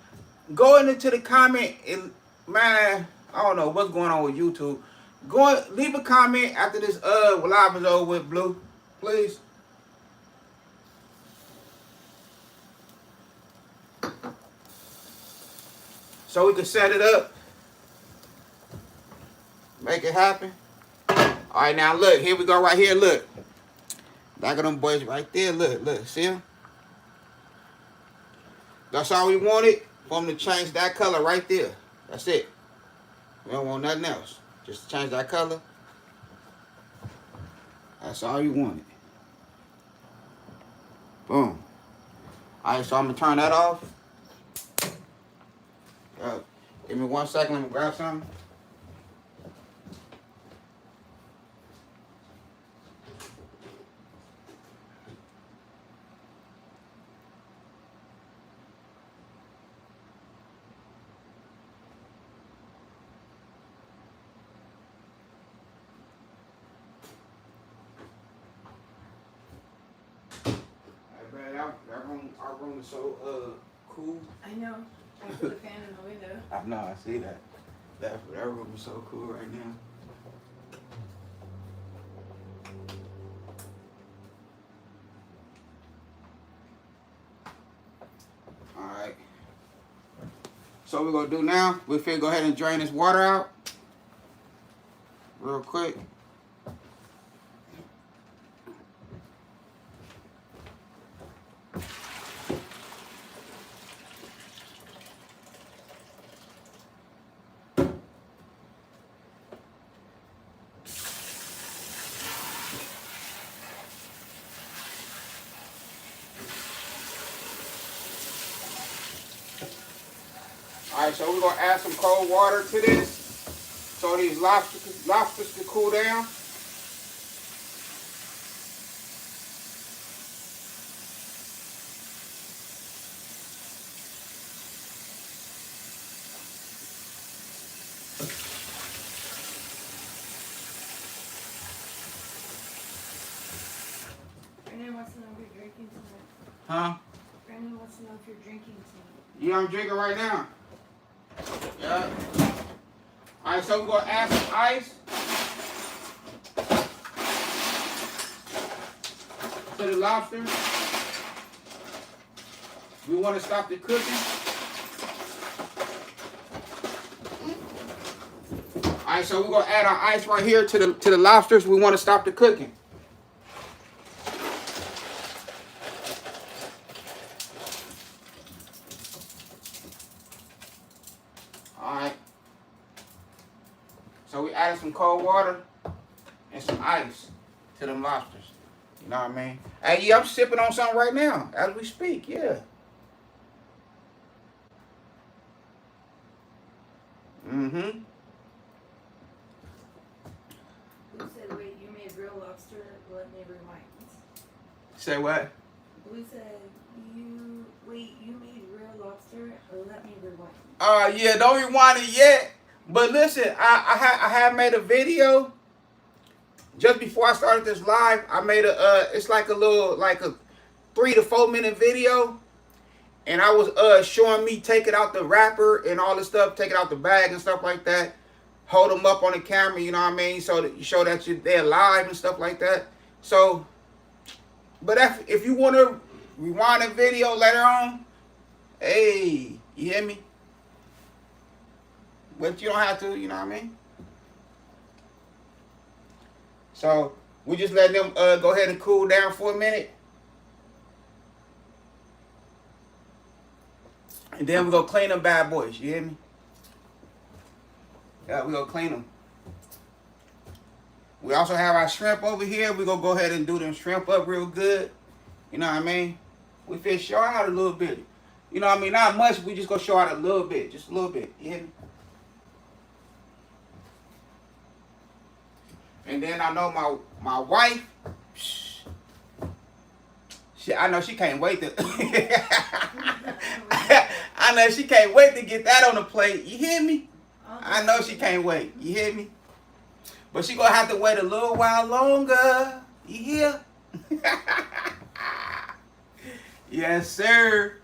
go into the comment and, man, I don't know what's going on with YouTube. Go leave a comment after this live is over with, Blue. Please. So we can set it up. make it happen. All right, now look. Here we go right here. Look. Back of them boys right there. Look. See them? That's all we wanted. For them to change that color right there. That's it. We don't want nothing else. Just change that color. That's all you wanted. Boom. Alright, so I'm going to turn that off. Give me 1 second. Let me grab something. Our room is so cool. I know. I put a fan in the window. I know, I see that. That room is so cool right now. Alright. So we're gonna do now, we're finna go ahead and drain this water out. Real quick. Alright, so we're gonna add some cold water to this so these lobsters can cool down. Brandon wants to know if you're drinking tonight. Huh? Brandon wants to know if you're drinking tonight. Yeah, I'm drinking right now. Yeah. Alright, so we're gonna add some ice to the lobster. We want to stop the cooking. Alright, so we're gonna add our ice right here to the lobsters. We want to stop the cooking. Alright. So we added some cold water and some ice to them lobsters. You know what I mean? Hey, yeah, I'm sipping on something right now as we speak, yeah. Mm-hmm. Blue said, wait, you made real lobster? Let me rewind. Say what? Blue said, you made real lobster? Let me rewind. Yeah, don't rewind it yet. But listen, I had made a video just before I started this live. I made it's like a 3 to 4 minute video, and I was showing me taking out the wrapper and all this stuff, taking out the bag and stuff like that. Hold them up on the camera, you know what I mean, so that you show that they're live and stuff like that. So, but if you want to rewind the video later on, hey, you hear me? But you don't have to, you know what I mean? So we just let them go ahead and cool down for a minute. And then we're going to clean them bad boys, you hear me? Yeah, we're going to clean them. We also have our shrimp over here. We're going to go ahead and do them shrimp up real good. You know what I mean? We fish show out a little bit. You know what I mean? Not much. We just going to show out a little bit. Just a little bit. You hear me? And then I know my wife, I know she can't wait to, I know she can't wait to get that on the plate. You hear me? I know she can't wait. You hear me? But she gonna have to wait a little while longer. You hear? Yes, sir.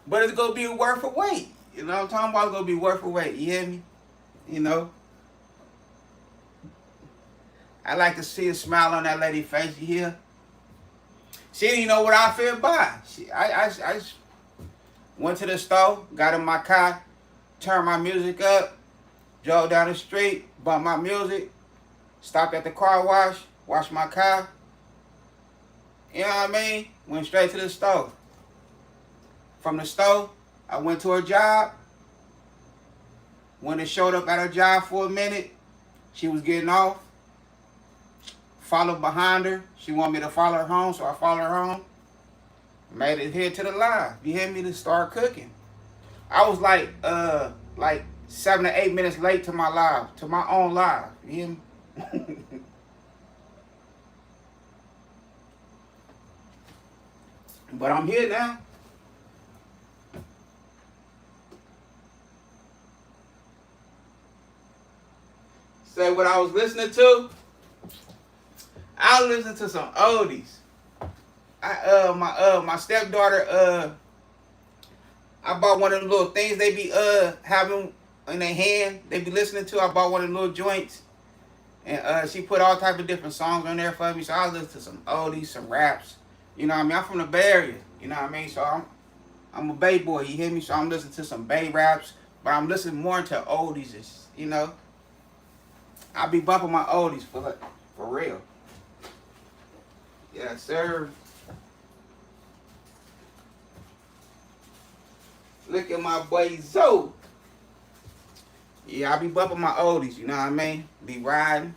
But it's gonna be worth a wait. You know what I'm talking about? It's gonna be worth a wait. You hear me? You know? I like to see a smile on that lady's face, you hear? She didn't even know what I feel by. I went to the store, got in my car, turned my music up, drove down the street, bumped my music, stopped at the car wash, washed my car. You know what I mean? Went straight to the store. From the store, I went to her job. When it showed up at her job for a minute, she was getting off. Followed behind her. She wanted me to follow her home, so I followed her home. Made it here to the live. You hear me? To start cooking. I was like 7 to 8 minutes late to my live, to my own live. You hear me? But I'm here now. Say what I was listening to. I was listening to some oldies. My stepdaughter, I bought one of them little things they be having in their hand. They be listening to. I bought one of the little joints, and she put all type of different songs on there for me. So I was listening to some oldies, some raps. You know what I mean? I'm from the Bay Area. You know what I mean? So I'm a Bay boy. You hear me? So I'm listening to some Bay raps, but I'm listening more to oldies. You know, I be bumping my oldies for real. Yes, sir. Look at my boy Zoe. Yeah, I be bumping my oldies, you know what I mean? Be riding.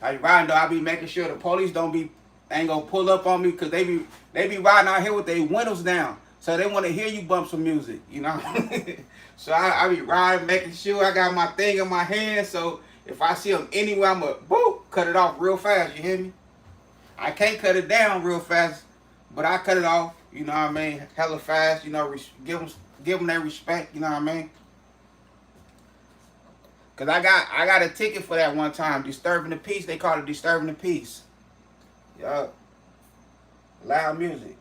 I be riding though, I be making sure the police ain't gonna pull up on me, because they be riding out here with their windows down. So they want to hear you bump some music, you know? So I be riding, making sure I got my thing in my hand, so if I see them anywhere, I'm going to cut it off real fast, you hear me? I can't cut it down real fast, but I cut it off, you know what I mean? Hella fast, you know, give them their respect, you know what I mean? Because I got a ticket for that one time, disturbing the peace. They call it disturbing the peace. Yup. Loud music.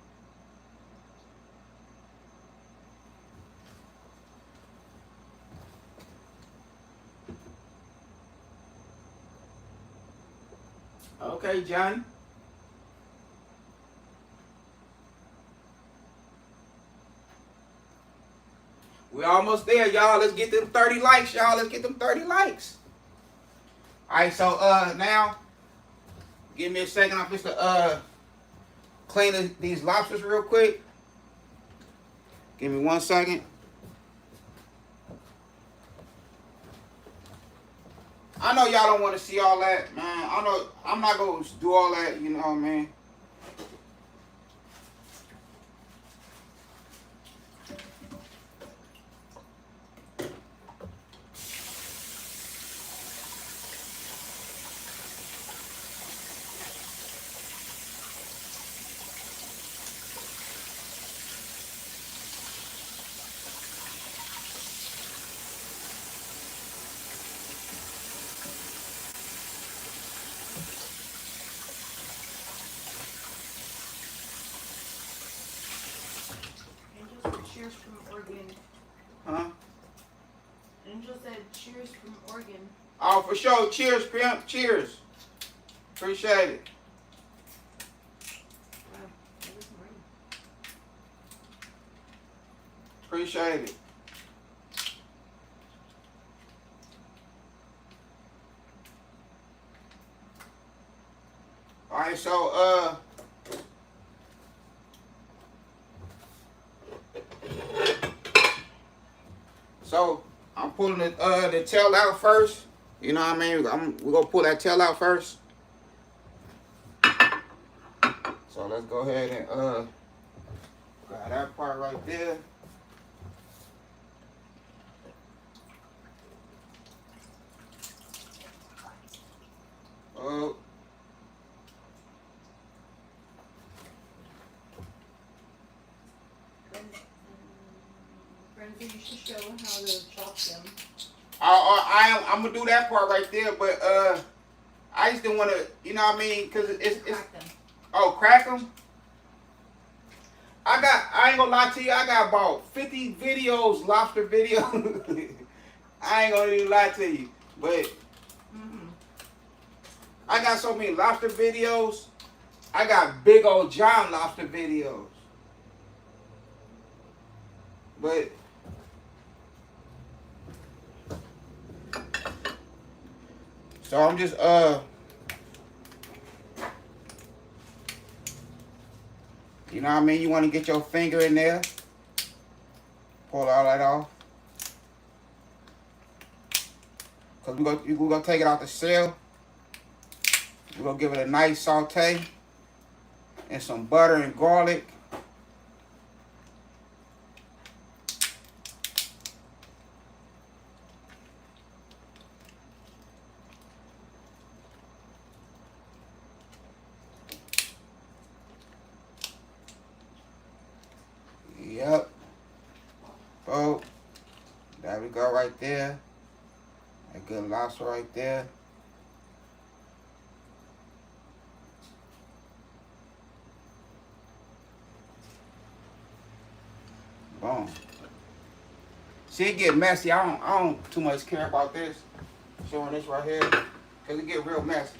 Okay, Johnny. We're almost there, y'all. Let's get them 30 likes, y'all. Let's get them 30 likes. Alright, so now give me a second. I'm just clean these lobsters real quick. Give me 1 second. I know y'all don't want to see all that, man. I know I'm not going to do all that, you know what I mean? Cheers from Oregon. Huh? Angel said cheers from Oregon. Oh, for sure. Cheers, pimp. Cheers. Appreciate it. Wow, that was morning. Appreciate it. All right, so I'm pulling the tail out first. You know what I mean? We're gonna pull that tail out first. So let's go ahead and grab that part right there. Oh. You should show how to chop them. I'm gonna do that part right there, but I just didn't want to, you know what I mean? Cause it's Crack them. Oh, crack them. I ain't gonna lie to you. I got about 50 videos, lobster videos. I ain't gonna even lie to you, but I got so many lobster videos. I got big old giant lobster videos. But so I'm just you know what I mean, you want to get your finger in there, pull all that off, because we're gonna take it out the shell. We're gonna give it a nice saute and some butter and garlic. Yep. Oh, there we go right there. A good lobster right there. Boom. See, it get messy. I don't too much care about this. Showing this right here, cause it get real messy.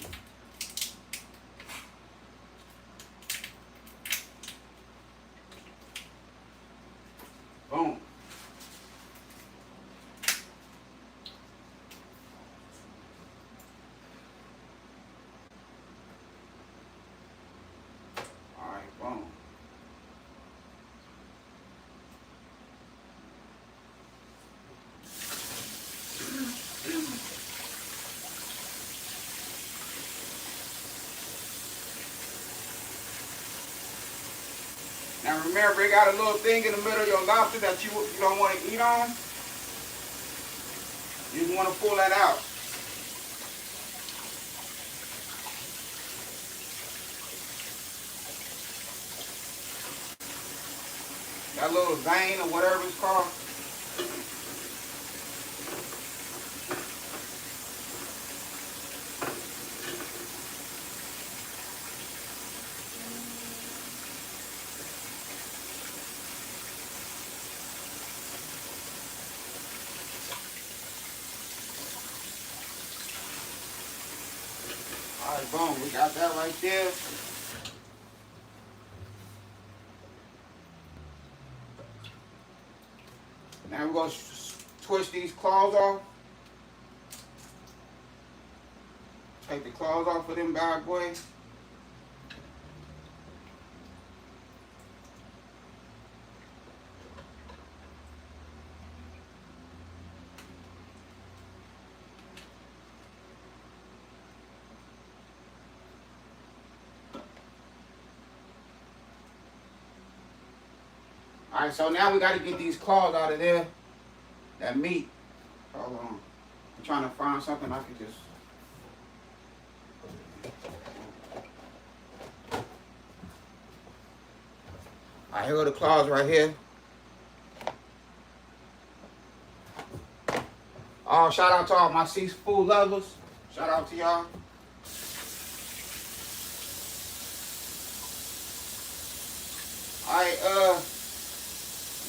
Boom. All right, boom. Now remember, it got a little thing in the middle of your lobster that you don't want to eat on. You just want to pull that out. That little vein or whatever it's called. All right, boom, we got that right there. Now we're going to twist these claws off. Take the claws off of them bad boys. Alright, so now we got to get these claws out of there. That meat. Hold on. I'm trying to find something I can just... Alright, here go the claws right here. Oh, shout out to all my seafood lovers. Shout out to y'all. Alright,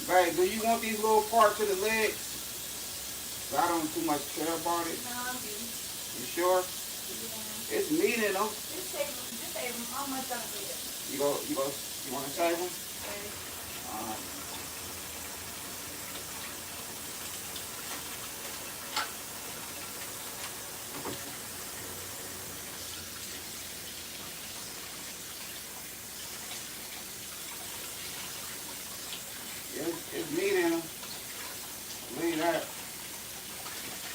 babe, do you want these little parts of the legs? I don't too much care about it. No, I'm good. You sure? Yeah. It's meat in them. Just save them. How much of it? You want to save them? Okay. It's meat in them. Leave that.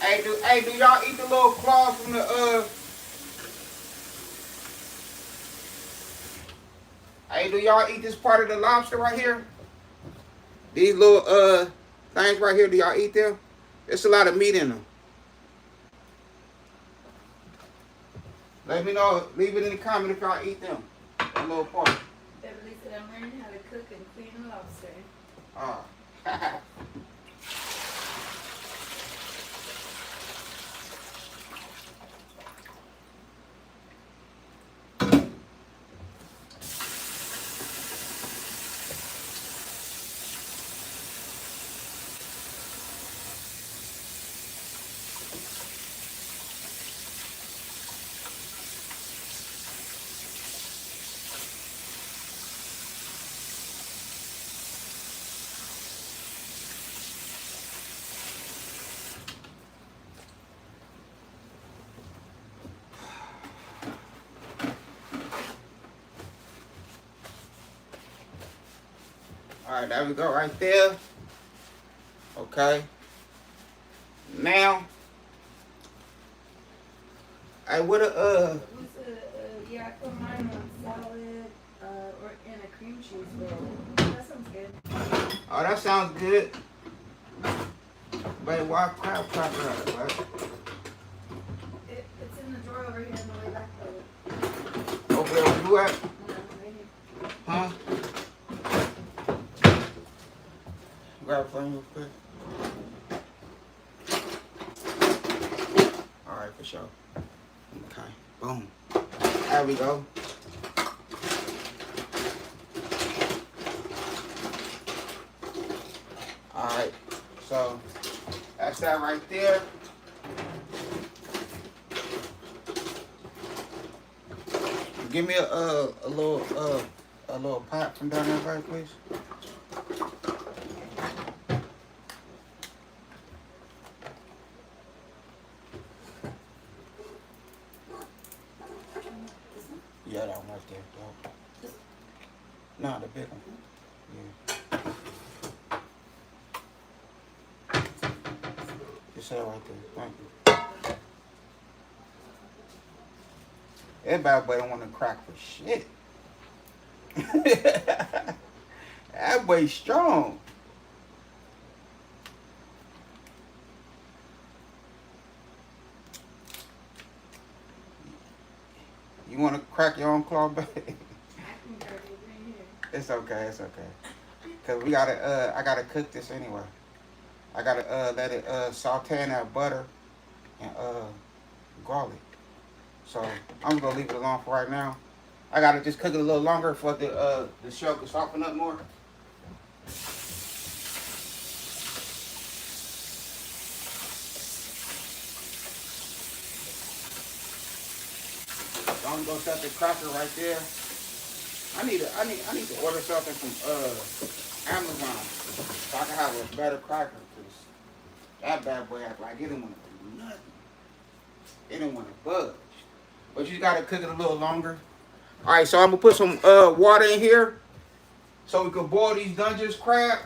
Hey, do y'all eat the little claws from the Hey, do y'all eat this part of the lobster right here? These little things right here, do y'all eat them? There's a lot of meat in them. Let me know. Leave it in the comment if y'all eat them. That little part. Beverly said I'm learning how to cook and clean lobster. Oh. Alright, there we go right there. Okay. Now, I would have Yeah, I put mine on salad or in a cream cheese bowl. That sounds good. oh, that sounds good. But why crab cracker at it, right? It's in the drawer over here on the way back though. Over there where you at? No, right here. Huh? Grab it for me real quick. Alright, for sure. Okay, boom. There we go. Alright, so that's that right there. Give me a little pot from down there, right, please. Yeah, that one right there. Yep. No, the big one. Yeah. Just that right there. Thank you. That bad boy don't want to crack for shit. That boy strong. You want to crack your own claw back? It's okay, it's okay. Cause we gotta, I gotta cook this anyway. I gotta let it saute in that butter and garlic. So I'm gonna leave it alone for right now. I gotta just cook it a little longer for the shell to soften up more. So I'm gonna set the cracker right there. I need to order something from Amazon so I can have a better cracker, cause that bad boy act like it didn't want to do nothing. It didn't want to budge. But you gotta cook it a little longer. All right, so I'm gonna put some water in here so we can boil these Dungeness crab.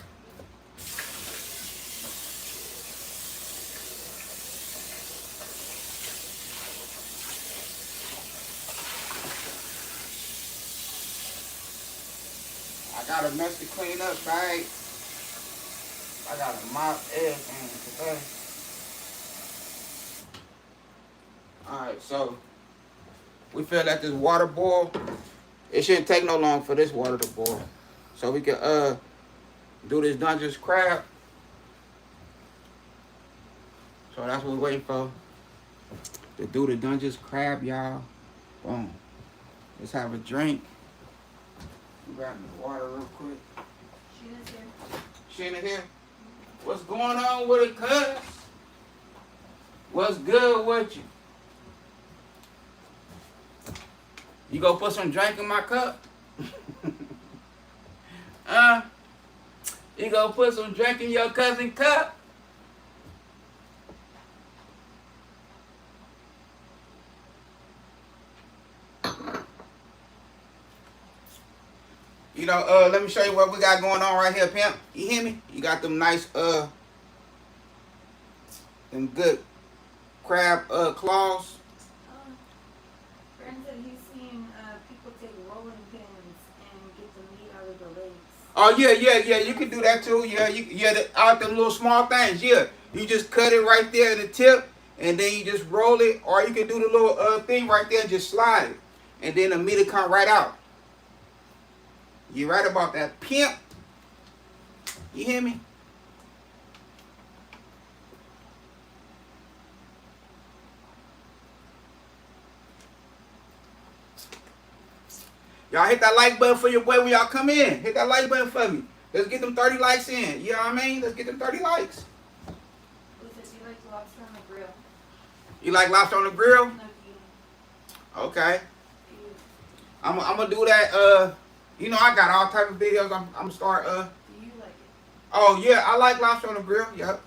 I got a mess to clean up, bag. I got to mop everything today. Alright, so we feel that this water boil. It shouldn't take no long for this water to boil. So we can do this Dungeness crab. So that's what we're waiting for. To do the Dungeness crab, y'all. Boom. Let's have a drink. Grab the water real quick. Sheena's here. Sheena here. What's going on with it, cuz? What's good with you? You go put some drink in my cup? You go put some drink in your cousin's cup? You know, let me show you what we got going on right here, pimp. You hear me? You got them nice, them good crab claws. Brent said he's seen people take rolling pins and get the meat out of the legs. Oh yeah. You can do that too. Yeah, out them little small things. Yeah, you just cut it right there in the tip, and then you just roll it, or you can do the little thing right there and just slide it, and then the meat will come right out. You right about that, pimp. You hear me? Y'all hit that like button for your boy when y'all come in. Hit that like button for me. Let's get them 30 likes in. You know what I mean? Let's get them 30 likes. Who says you like lobster on the grill? You like lobster on the grill? No, Okay. I'm gonna do that. You know, I got all type of videos. I'm gonna start. do you like it? Oh yeah, I like lobster on the grill. Yep.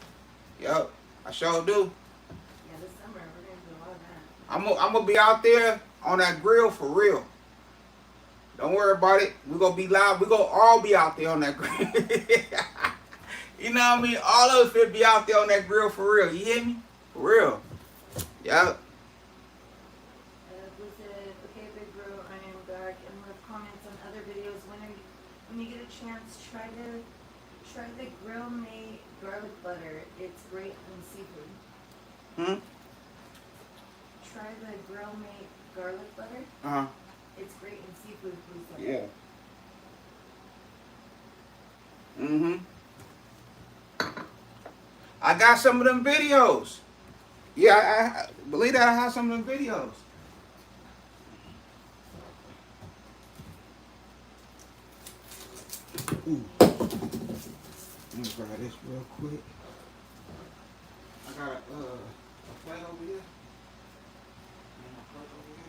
I sure do. Yeah, this summer we're gonna do a lot of that. I'm gonna be out there on that grill for real. Don't worry about it. We're gonna be live. We're gonna all be out there on that grill. You know what I mean? All of us will be out there on that grill for real. You hear me? For real. Yep. We said, okay, big bro, I am back, and leave comments on other videos. When you get a chance, try the grill made garlic butter. It's great on seafood. Try the grill made garlic butter. It's great in seafood. Yeah. I got some of them videos. Yeah, I believe that I have some of them videos. Ooh. Let me grab this real quick. I got a plate over here. And a plate over here.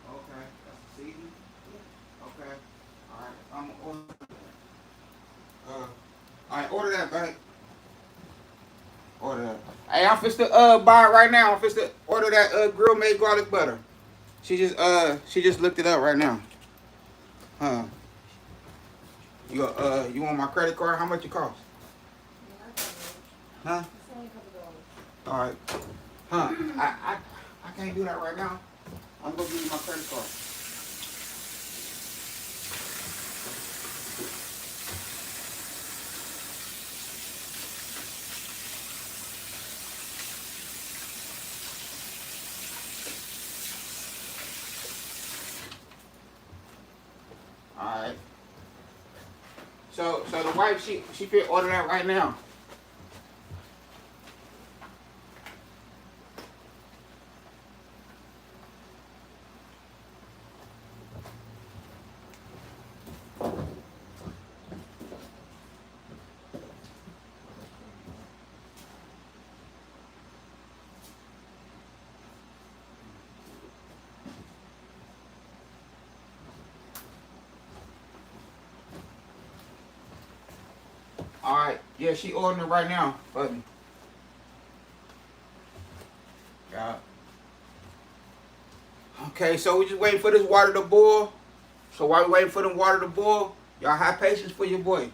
Okay, that's the seasoning. Okay, all right. I'm gonna order. All right, order that, babe. Order that. Hey, I'm finna buy it right now. I'm finna order that grill made garlic butter. She just looked it up right now. You want my credit card? How much it cost? Huh? It's only a couple dollars. All right. I can't do that right now. I'm gonna give you my credit card. All right. So the wife she fit order that right now. All right. Yeah, she ordering it right now. But yeah. Okay, so we just waiting for this water to boil. So while we waiting for the water to boil, y'all have patience for your boy.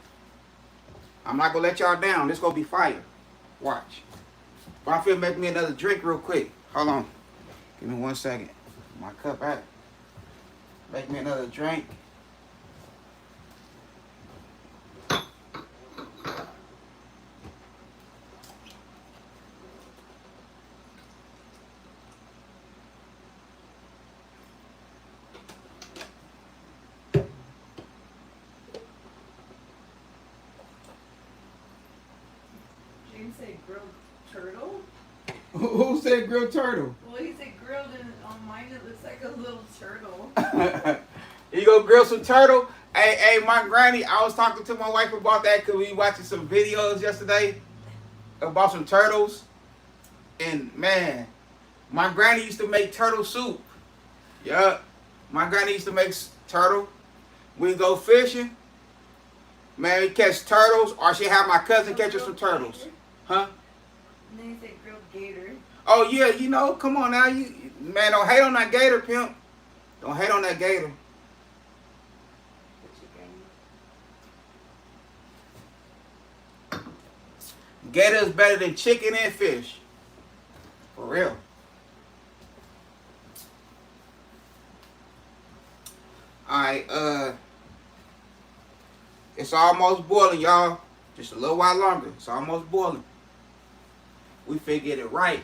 I'm not gonna let y'all down. This gonna be fire. Watch. But I'm finna make me another drink real quick. Hold on. Give me 1 second. My cup out. Make me another drink. James said grilled turtle. Who said grilled turtle? Well, he said grilled, and on mine it looks like a little turtle. You go grill some turtle? Hey, my granny, I was talking to my wife about that because we watching some videos yesterday about some turtles. And man, my granny used to make turtle soup. Yup. My granny used to make turtle. We go fishing. Man, we catch turtles, or she have my cousin catch us some turtles. Gator. Huh? And then he said grilled gator. Oh yeah, you know, come on now, man, don't hate on that gator, pimp. Don't hate on that gator. Gator is better than chicken and fish. For real. Alright, it's almost boiling, y'all. Just a little while longer. It's almost boiling. We figured it right.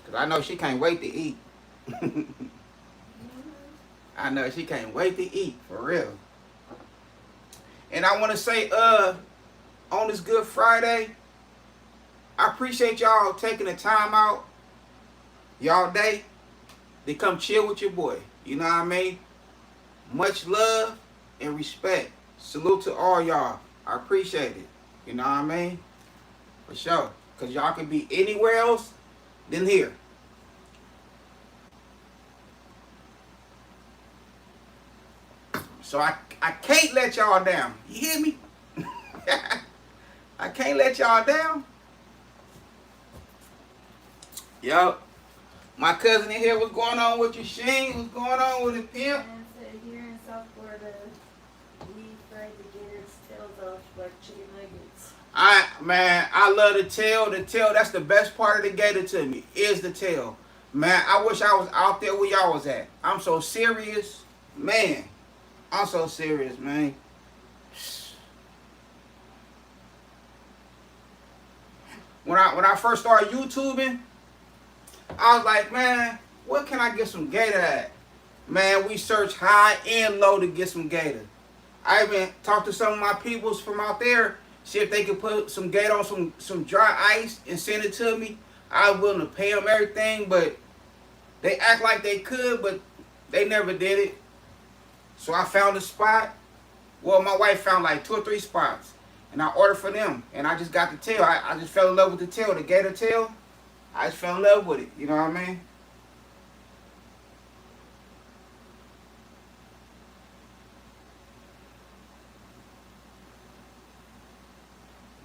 Cause I know she can't wait to eat. I know she can't wait to eat, for real. And I want to say, on this Good Friday, I appreciate y'all taking the time out, y'all day, to come chill with your boy. You know what I mean? Much love and respect. Salute to all y'all. I appreciate it. You know what I mean? For sure. Because y'all can be anywhere else than here. So I can't let y'all down. You hear me? I can't let y'all down. Yup. My cousin in here, what's going on with you, Sheen? What's going on with it, Pimp? And so here in South Florida, we fry the gators' tails off like chicken nuggets. I love the tail. The tail, that's the best part of the gator to me, is the tail. Man, I wish I was out there where y'all was at. I'm so serious. Man, I'm so serious, man. When I first started YouTubing, I was like, man, where can I get some gator at? Man, we searched high and low to get some gator. I even talked to some of my peoples from out there, see if they could put some gator on some dry ice and send it to me. I was willing to pay them everything, but they act like they could, but they never did it. So I found a spot. Well, my wife found like 2 or 3 spots, and I ordered for them, and I just got the tail. I just fell in love with the tail, the gator tail. I just fell in love with it. You know what I mean?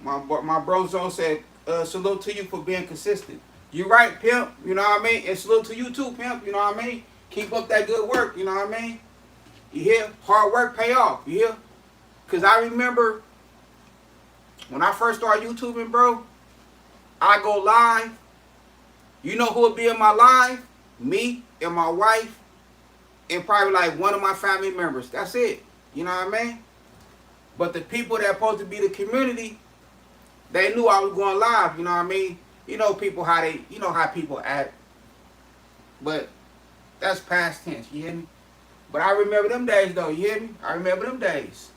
My bro Zone said, salute to you for being consistent. You right, Pimp. You know what I mean? And salute to you too, Pimp. You know what I mean? Keep up that good work. You know what I mean? You hear? Hard work pay off. You hear? Because I remember when I first started YouTubing, bro, I go live. You know who would be in my live? Me and my wife and probably like one of my family members. That's it. You know what I mean? But the people that supposed to be the community, they knew I was going live. You know what I mean? You know people you know how people act. But that's past tense. You hear me? But I remember them days though. You hear me? I remember them days.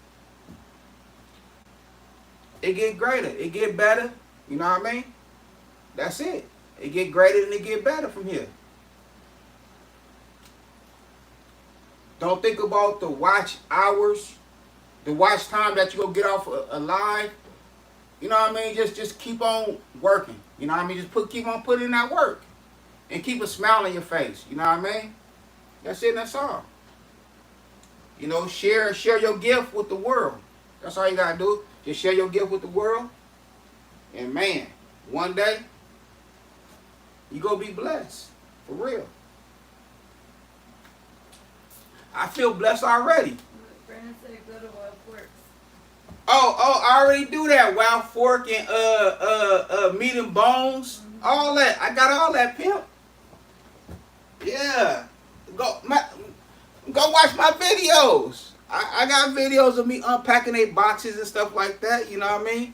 It get greater. It get better. You know what I mean? That's it. It get greater and it get better from here. Don't think about the watch hours, the watch time that you gonna get off a live. You know what I mean? Just keep on working. You know what I mean? Just keep on putting in that work. And keep a smile on your face. You know what I mean? That's it, that's all. You know, share your gift with the world. That's all you gotta do. Just share your gift with the world. And man, one day, you gonna be blessed. For real. I feel blessed already. Brandon said go to Wild Forks. Oh, I already do that. Wild Fork and meat and bones. All that. I got all that, Pimp. Yeah. Go watch my videos. I got videos of me unpacking their boxes and stuff like that. You know what I mean?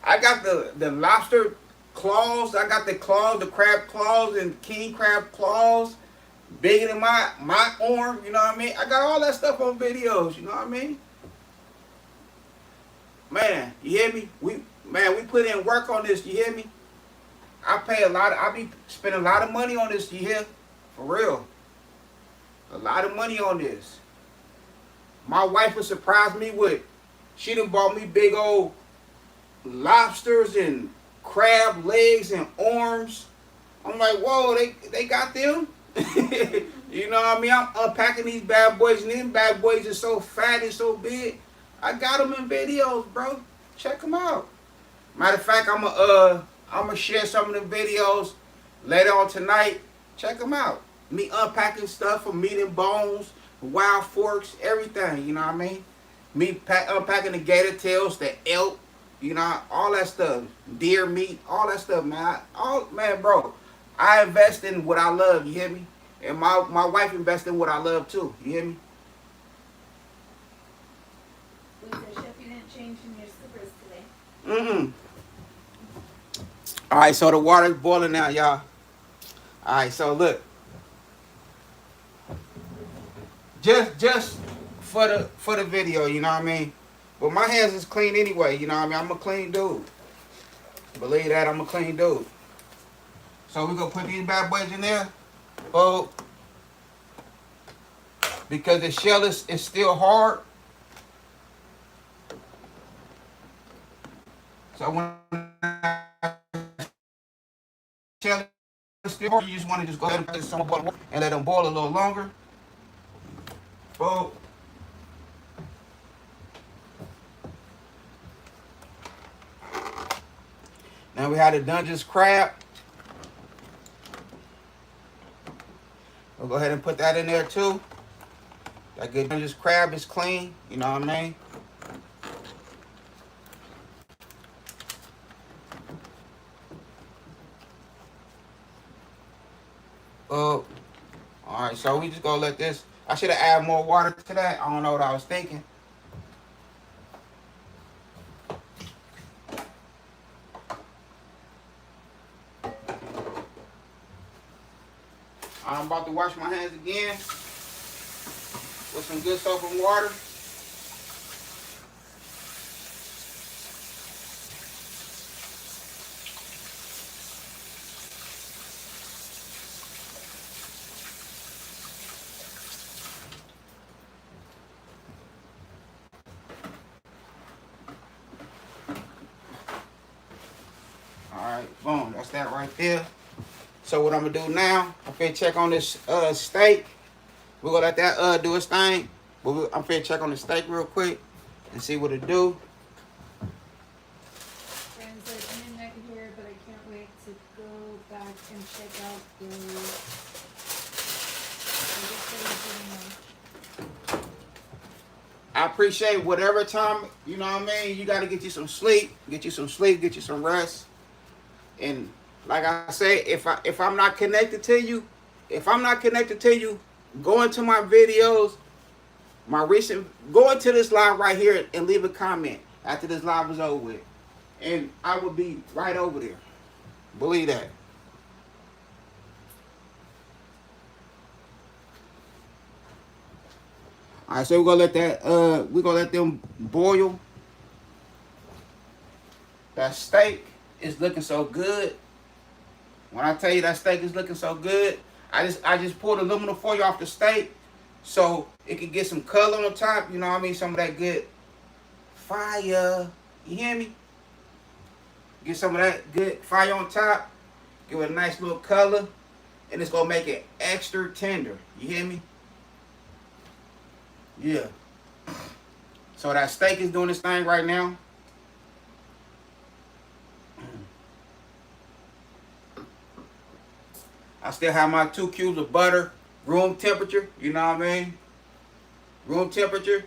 I got the lobster claws. I got the claws, the crab claws and king crab claws. Bigger than my arm. You know what I mean? I got all that stuff on videos. You know what I mean? Man, you hear me? We put in work on this. You hear me? I be spending a lot of money on this. You hear? For real. A lot of money on this. My wife would surprise me with, she done bought me big old lobsters and crab legs and arms. I'm like, whoa, they got them? You know what I mean? I'm unpacking these bad boys, and these bad boys are so fat and so big. I got them in videos, bro. Check them out. Matter of fact, I'm gonna share some of the videos later on tonight. Check them out. Me unpacking stuff from meat and bones, Wild Forks, everything. You know what I mean? Me unpacking the gator tails, the elk, you know, all that stuff. Deer meat, all that stuff, man. Man, bro. I invest in what I love. You hear me? And my wife invests in what I love too. You hear me? Lisa, Chef, you didn't change in your slippers today. All right, so the water's boiling now, y'all. All right, so look. Just for the video, you know what I mean? But my hands is clean anyway, you know what I mean? I'm a clean dude. Believe that, I'm a clean dude. So we're gonna put these bad boys in there. Oh. because the shell is still hard. So when the shell is still hard, you just want to just go ahead and put some boiling water and let them boil a little longer. Boom. Now we have the Dungeness crab. We'll go ahead and put that in there too. That good Dungeness crab is clean, you know what I mean? All right, so we just gonna let this. I should have added more water to that. I don't know what I was thinking. I'm about to wash my hands again with some good soap and water. Alright, boom, that's that right there. So what I'm gonna do now, I'm finna check on this steak. We're gonna let that do its thing. But I'm finna check on the steak real quick and see what it do. Friends, I'm in neck here, but I can't wait to go back and check out the I appreciate whatever time, you know what I mean, you gotta get you some sleep, get you some rest. And like I say, if I'm not connected to you, go into my videos, go into this live right here and leave a comment after this live is over with. And I will be right over there. Believe that. Alright, so we're gonna let them boil. That steak is looking so good. When I tell you that steak is looking so good, I just poured aluminum foil off the steak so it can get some color on top, you know what I mean? Some of that good fire. You hear me? Get some of that good fire on top. Give it a nice little color. And it's gonna make it extra tender. You hear me? Yeah. So that steak is doing this thing right now. I still have my 2 cubes of butter, room temperature, you know what I mean? Room temperature.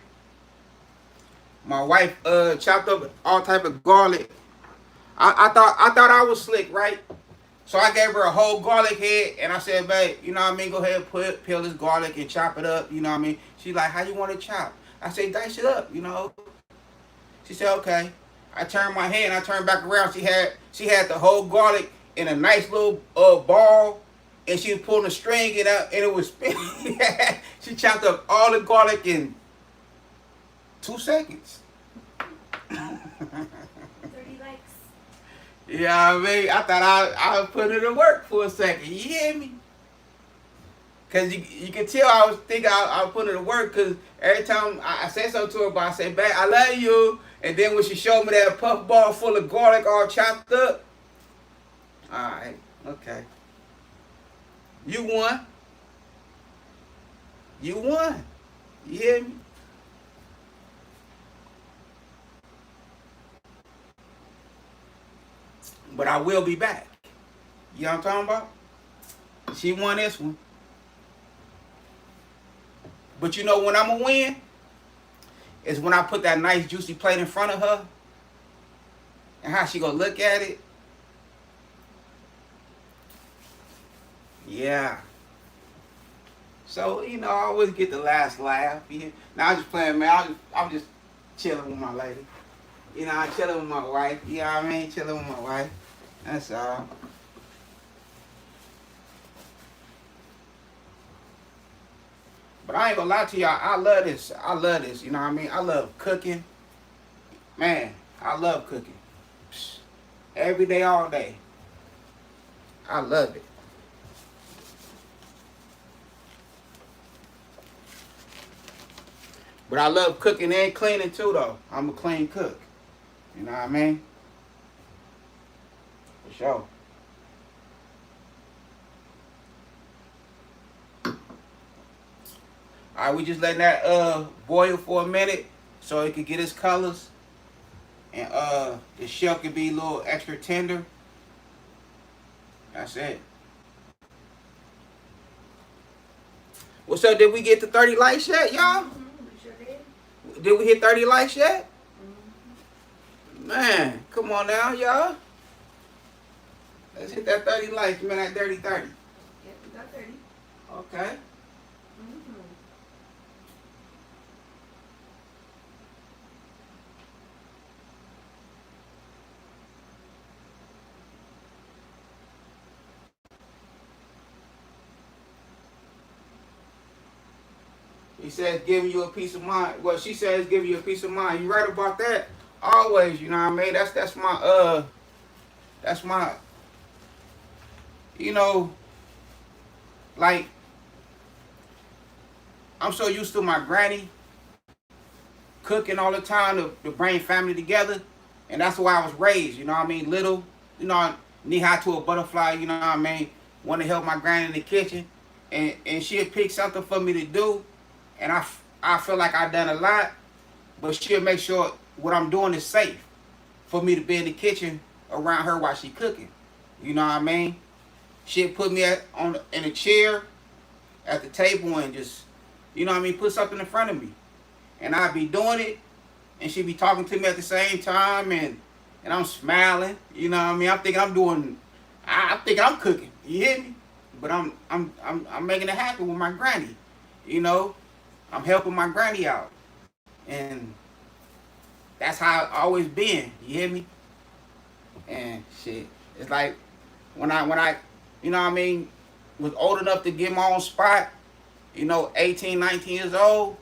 My wife chopped up all type of garlic. I thought I was slick, right? So I gave her a whole garlic head and I said, babe, you know what I mean? Go ahead and peel this garlic and chop it up, you know what I mean? She's like, how you want it chopped? I said, dice it up, you know? She said, okay. I turned my head and I turned back around. She had the whole garlic in a nice little ball. And she was pulling the string and it was spinning. She chopped up all the garlic in 2 seconds. 30 likes. Yeah, I mean, I thought I was putting it to work for a second. You hear me? Because you can tell I was thinking I was putting it to work because every time I said something to her, but I said, babe, I love you. And then when she showed me that puff ball full of garlic all chopped up, all right, okay. You won. You won. You hear me? But I will be back. You know what I'm talking about? She won this one. But you know when I'm going to win? Is when I put that nice juicy plate in front of her. And how she going to look at it. Yeah. So, you know, I always get the last laugh. Yeah. Now, I'm just playing, man. I'm just chilling with my lady. You know, I'm chilling with my wife. You know what I mean? Chilling with my wife. That's all. But I ain't gonna lie to y'all. I love this. I love this. You know what I mean? I love cooking. Man, I love cooking. Every day, all day. I love it. But I love cooking and cleaning too, though. I'm a clean cook. You know what I mean? For sure. Alright, we just letting that boil for a minute so it can get its colors. And the shell can be a little extra tender. That's it. What's up? Did we get to 30 likes yet, y'all? We sure did. Did we hit 30 likes yet? Mm-hmm. Man, come on now, y'all. Let's hit that 30 likes, man, that dirty 30. Yep, we got 30. Okay. Mm-hmm. He says giving you a peace of mind. Well, she says giving you a peace of mind. You right about that. Always, you know what I mean? That's my you know, like I'm so used to my granny cooking all the time to bring family together. And that's why I was raised, you know what I mean? Little, you know, knee high to a butterfly, you know what I mean? Want to help my granny in the kitchen. And she'll pick something for me to do. And I feel like I've done a lot, but she'll make sure what I'm doing is safe for me to be in the kitchen around her while she cooking. You know what I mean? She'll put me in a chair at the table and just, you know what I mean, put something in front of me. And I'll be doing it, and she'll be talking to me at the same time, and I'm smiling. You know what I mean? I'm thinking I'm cooking. You hear me? But I'm making it happen with my granny. You know? I'm helping my granny out. And that's how I always been. You hear me? And shit. It's like when I you know what I mean, was old enough to get my own spot, you know, 18, 19 years old,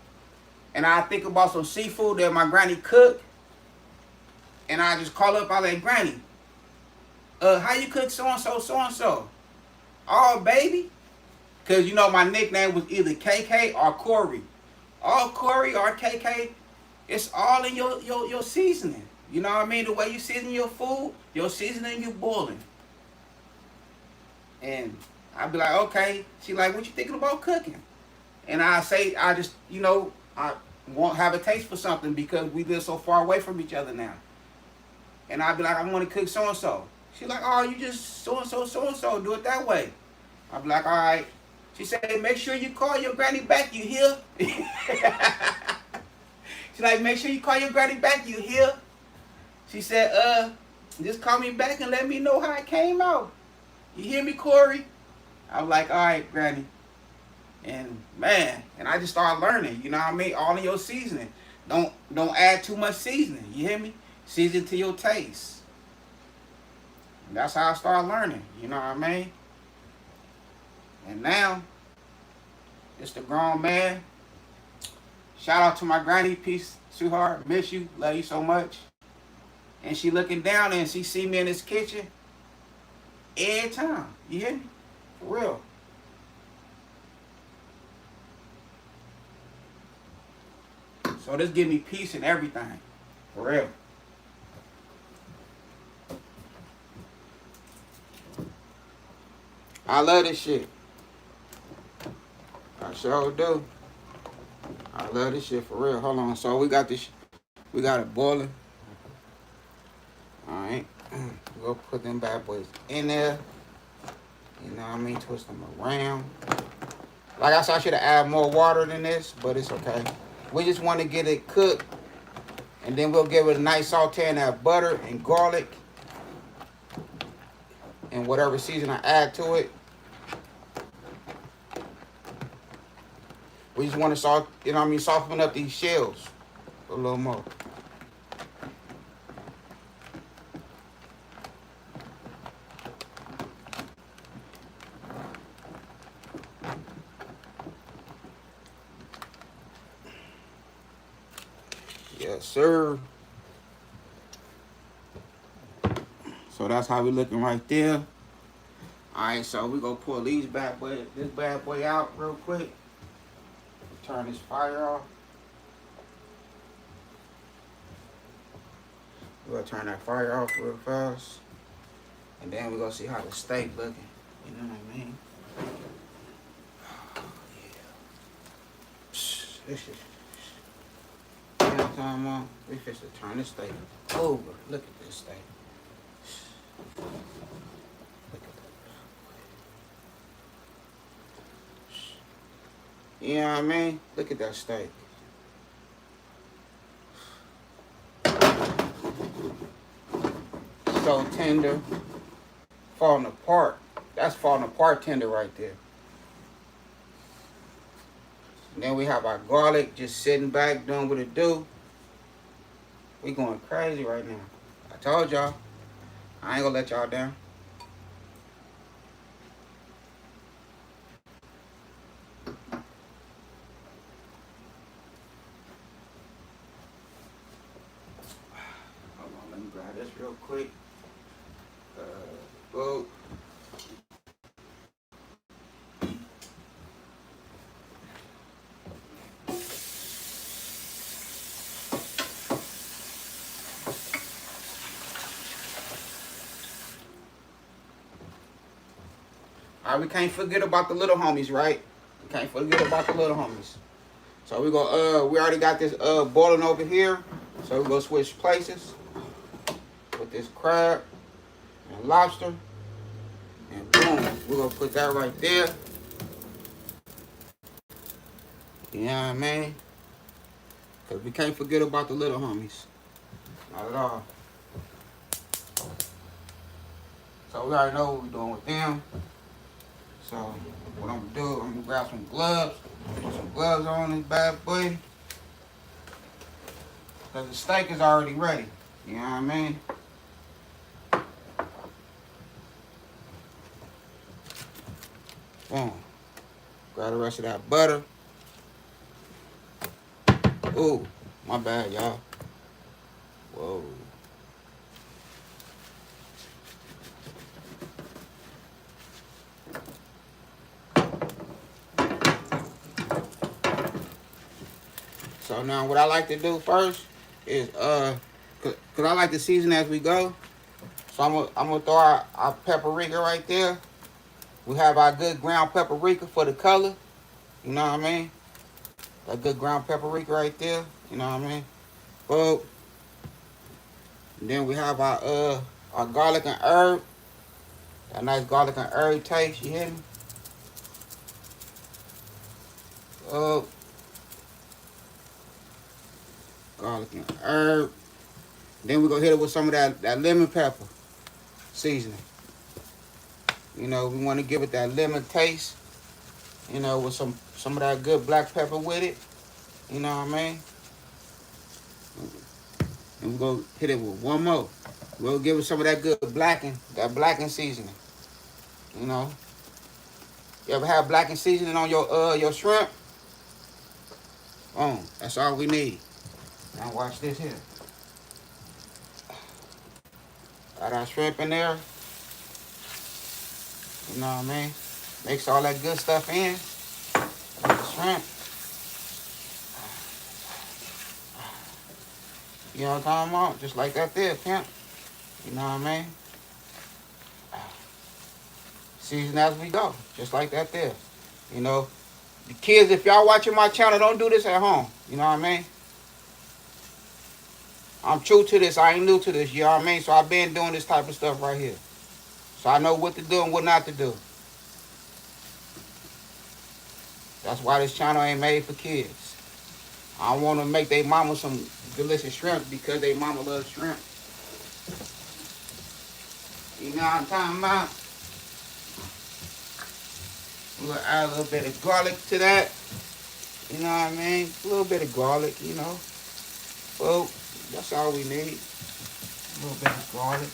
and I think about some seafood that my granny cooked, and I just call up, I like, Granny, how you cook so-and-so, so-and-so? Oh, baby. Because, you know, my nickname was either KK or Corey. Oh, Corey or KK, it's all in your seasoning. You know what I mean? The way you season your food, your seasoning, you boiling. And I'd be like, okay. She like, what you thinking about cooking? And I say, I just, you know, I won't have a taste for something because we live so far away from each other now. And I'd be like, I want to cook so-and-so. She like, oh, you just so-and-so, so-and-so, do it that way. I'd be like, all right. She said, make sure you call your granny back, you hear? She like, make sure you call your granny back, you hear? She said, just call me back and let me know how it came out. You hear me, Corey? I was like, all right, granny. And man, and I just started learning, you know what I mean? All in your seasoning. Don't add too much seasoning, you hear me? Season to your taste. And that's how I started learning, you know what I mean? And now, it's the grown man. Shout out to my granny. Peace, sweetheart. Miss you. Love you so much. And she looking down and she see me in this kitchen every time. You hear me? For real. So this give me peace and everything. For real. I love this shit. I sure do. I love this shit for real. Hold on. So we got this. We got it boiling. All right. We'll put them bad boys in there. You know what I mean? Twist them around. Like I said, I should have added more water than this, but it's okay. We just want to get it cooked, and then we'll give it a nice saute in that butter and garlic and whatever season I add to it. We just want to soften up these shells a little more. Yes, sir. So that's how we looking right there. All right, so we gonna pull this bad boy out real quick. Turn this fire off. We're gonna turn that fire off real fast. And then we're gonna see how the steak looking. You know what I mean? Oh, yeah. Psh, this is, you know what I'm talking about? We fixed to turn this steak over. Look at this steak. Look at that. You know what I mean? Look at that steak. So tender. Falling apart. That's falling apart tender right there. And then we have our garlic just sitting back doing what it do. We going crazy right now. I told y'all. I ain't gonna let y'all down. Hold on, let me grab this real quick. Whoa. All right, we can't forget about the little homies, right? We can't forget about the little homies. So we go. We already got this boiling over here. So we go switch places with this crab and lobster, and boom, we're gonna put that right there. You know what I mean? Cause we can't forget about the little homies. Not at all. So we already know what we're doing with them. So what I'm gonna do, I'm gonna grab some gloves. Put some gloves on this bad boy. Cause the steak is already ready. You know what I mean? Boom. Grab the rest of that butter. Ooh, my bad, y'all. Whoa. So now what I like to do first is cause I like to season as we go. So I'm gonna throw our paprika right there. We have our good ground paprika for the color. You know what I mean? That good ground paprika right there. You know what I mean? Boom. And then we have our garlic and herb. That nice garlic and herb taste. You hear me? Oh, garlic and herb. Then we're gonna hit it with some of that lemon pepper seasoning. You know, we want to give it that lemon taste. You know, with some of that good black pepper with it. You know what I mean? And we're gonna hit it with one more. We'll give it some of that good blackened seasoning. You know. You ever have blackened seasoning on your shrimp? That's all we need. Now watch this here. Got our shrimp in there. You know what I mean? Mix all that good stuff in with the shrimp. You know what I'm talking about? Just like that there, pimp. You know what I mean? Season as we go. Just like that there. You know, the kids, if y'all watching my channel, don't do this at home. You know what I mean? I'm true to this. I ain't new to this. You know what I mean? So I've been doing this type of stuff right here. So I know what to do and what not to do. That's why this channel ain't made for kids. I want to make their mama some delicious shrimp because they mama loves shrimp. You know what I'm talking about? We'll add a little bit of garlic to that. You know what I mean? A little bit of garlic, you know. Well, that's all we need. A little bit of garlic.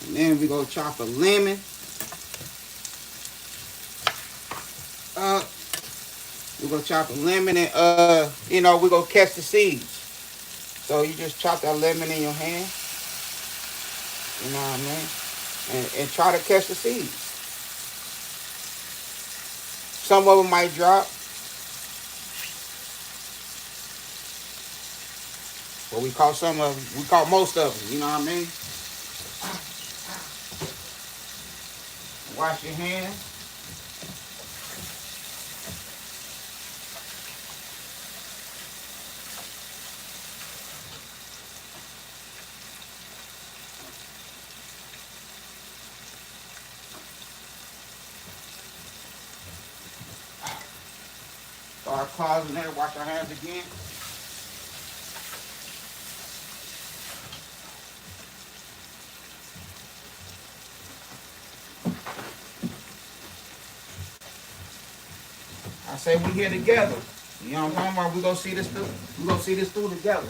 And then we go chop a lemon. We're gonna chop a lemon and you know, we're gonna catch the seeds. So you just chop that lemon in your hand. You know what I mean? And try to catch the seeds. Some of them might drop. Well, we caught some of them. We caught most of them. You know what I mean? Wash your hands. Start closing there. Wash your hands again. I say we here together. You know what I'm talking about? We gonna see this through. We gonna see this through together.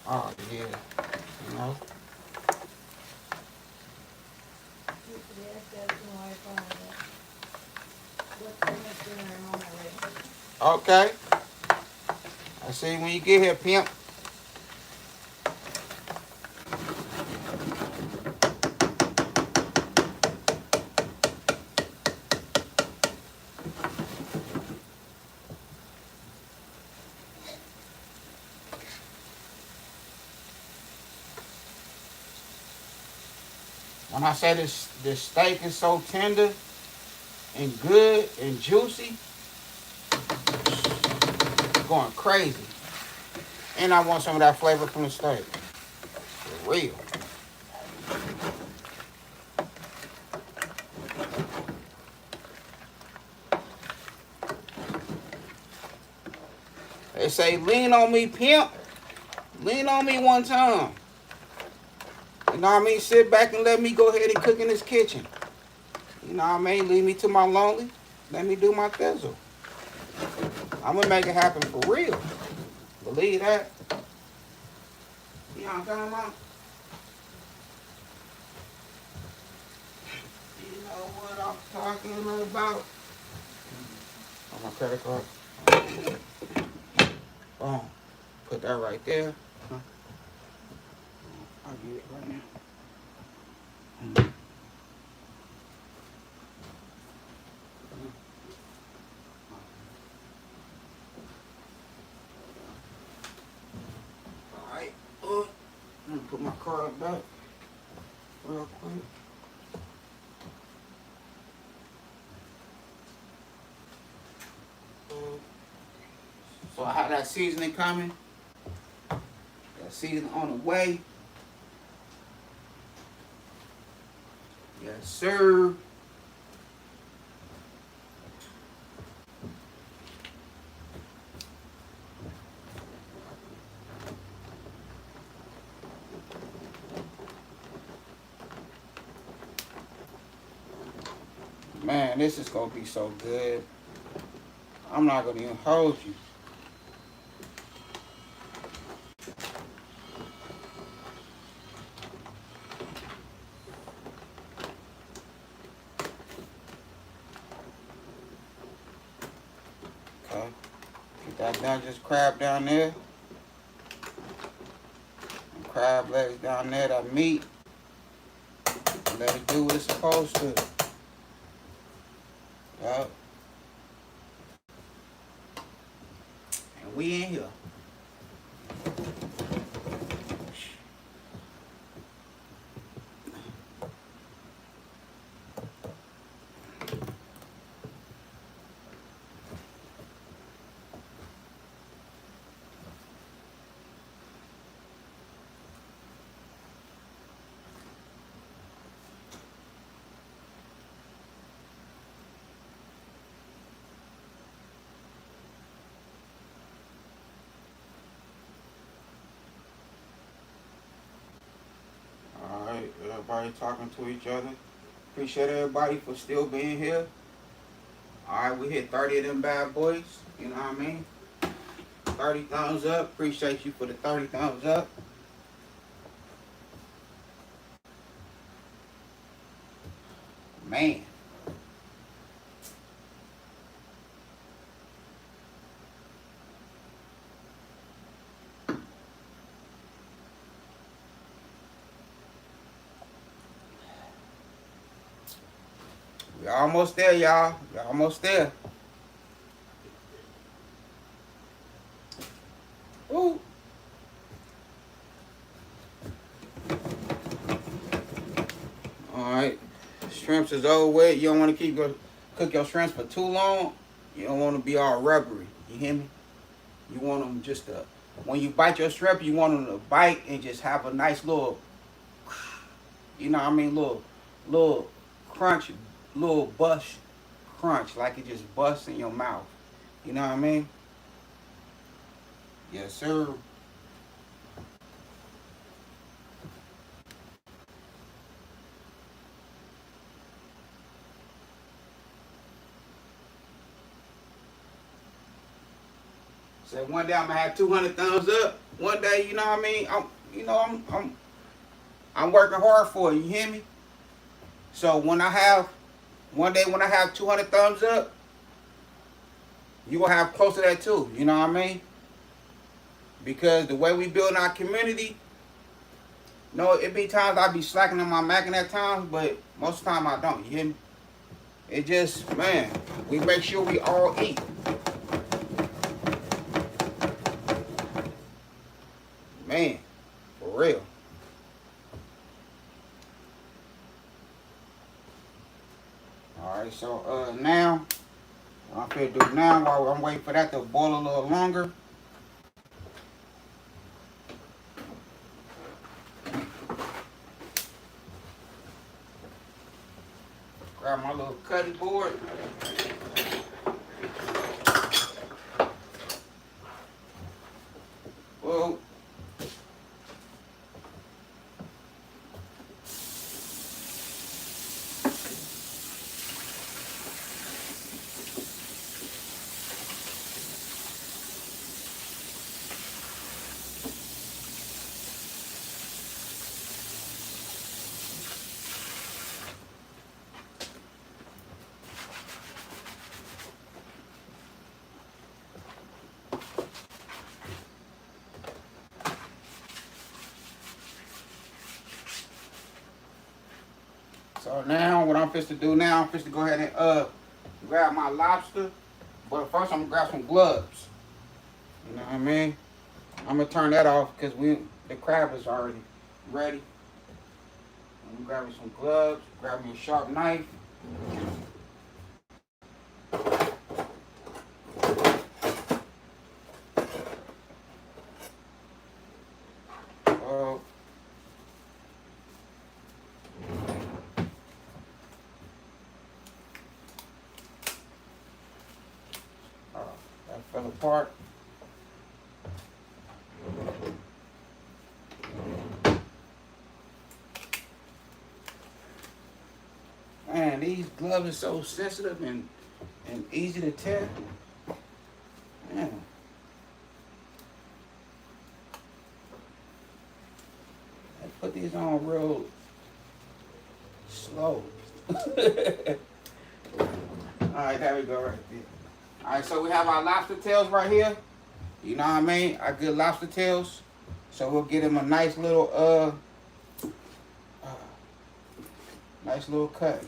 Oh yeah, you know. Okay. I see when you get here, pimp. When I say this steak is so tender and good and juicy, it's going crazy. And I want some of that flavor from the steak. For real. They say, lean on me, pimp. Lean on me one time. You know what I mean? Sit back and let me go ahead and cook in this kitchen. You know what I mean? Leave me to my lonely. Let me do my thizzle. I'm going to make it happen for real. Believe that. You know what I'm talking about? You know what I'm talking about? On my credit card. Boom. Put that right there. I'll get it right now. Alright. I'm gonna put my card back real quick. So I have that seasoning coming. That seasoning on the way. Yes, sir. Man, this is gonna be so good. I'm not gonna even hold you. Okay. Get that down, just crab down there. And crab legs down there, that meat. Let it do what it's supposed to. Yup. And we in here. Alright, everybody talking to each other. Appreciate everybody for still being here. Alright, we hit 30 of them bad boys. You know what I mean? 30 thumbs up. Appreciate you for the 30 thumbs up. Man. We almost there, y'all. We almost there. Ooh. Alright. Shrimps is over with. You don't want to cook your shrimps for too long. You don't want to be all rubbery. You hear me? You want them just to, when you bite your shrimp, you want them to bite and just have a nice little, you know what I mean, little crunch, little bust crunch, like it just busts in your mouth. You know what I mean? Yes, sir. So one day I'm gonna have 200 thumbs up. One day, you know what I mean? I'm working hard for it. You hear me? So one day when I have 200 thumbs up, you will have close to that too. You know what I mean? Because the way we build our community, it be times I be slacking on my macking at times, but most of the time I don't. You hear me? It just, man, we make sure we all eat. Man, for real. Alright, so now, what I'm finna do now, while I'm waiting for that to boil a little longer, grab my little cutting board. Whoa. So now, what I'm supposed to do now, I'm supposed to go ahead and grab my lobster. But first, I'm gonna grab some gloves. You know what I mean? I'm gonna turn that off because the crab is already ready. I'm grabbing some gloves, grab me a sharp knife. That fell apart. Man, these gloves are so sensitive and easy to tear. Man. I put these on real slow. Alright, there we go right there. Alright, so we have our lobster tails right here. You know what I mean? Our good lobster tails. So we'll get them a nice little cut.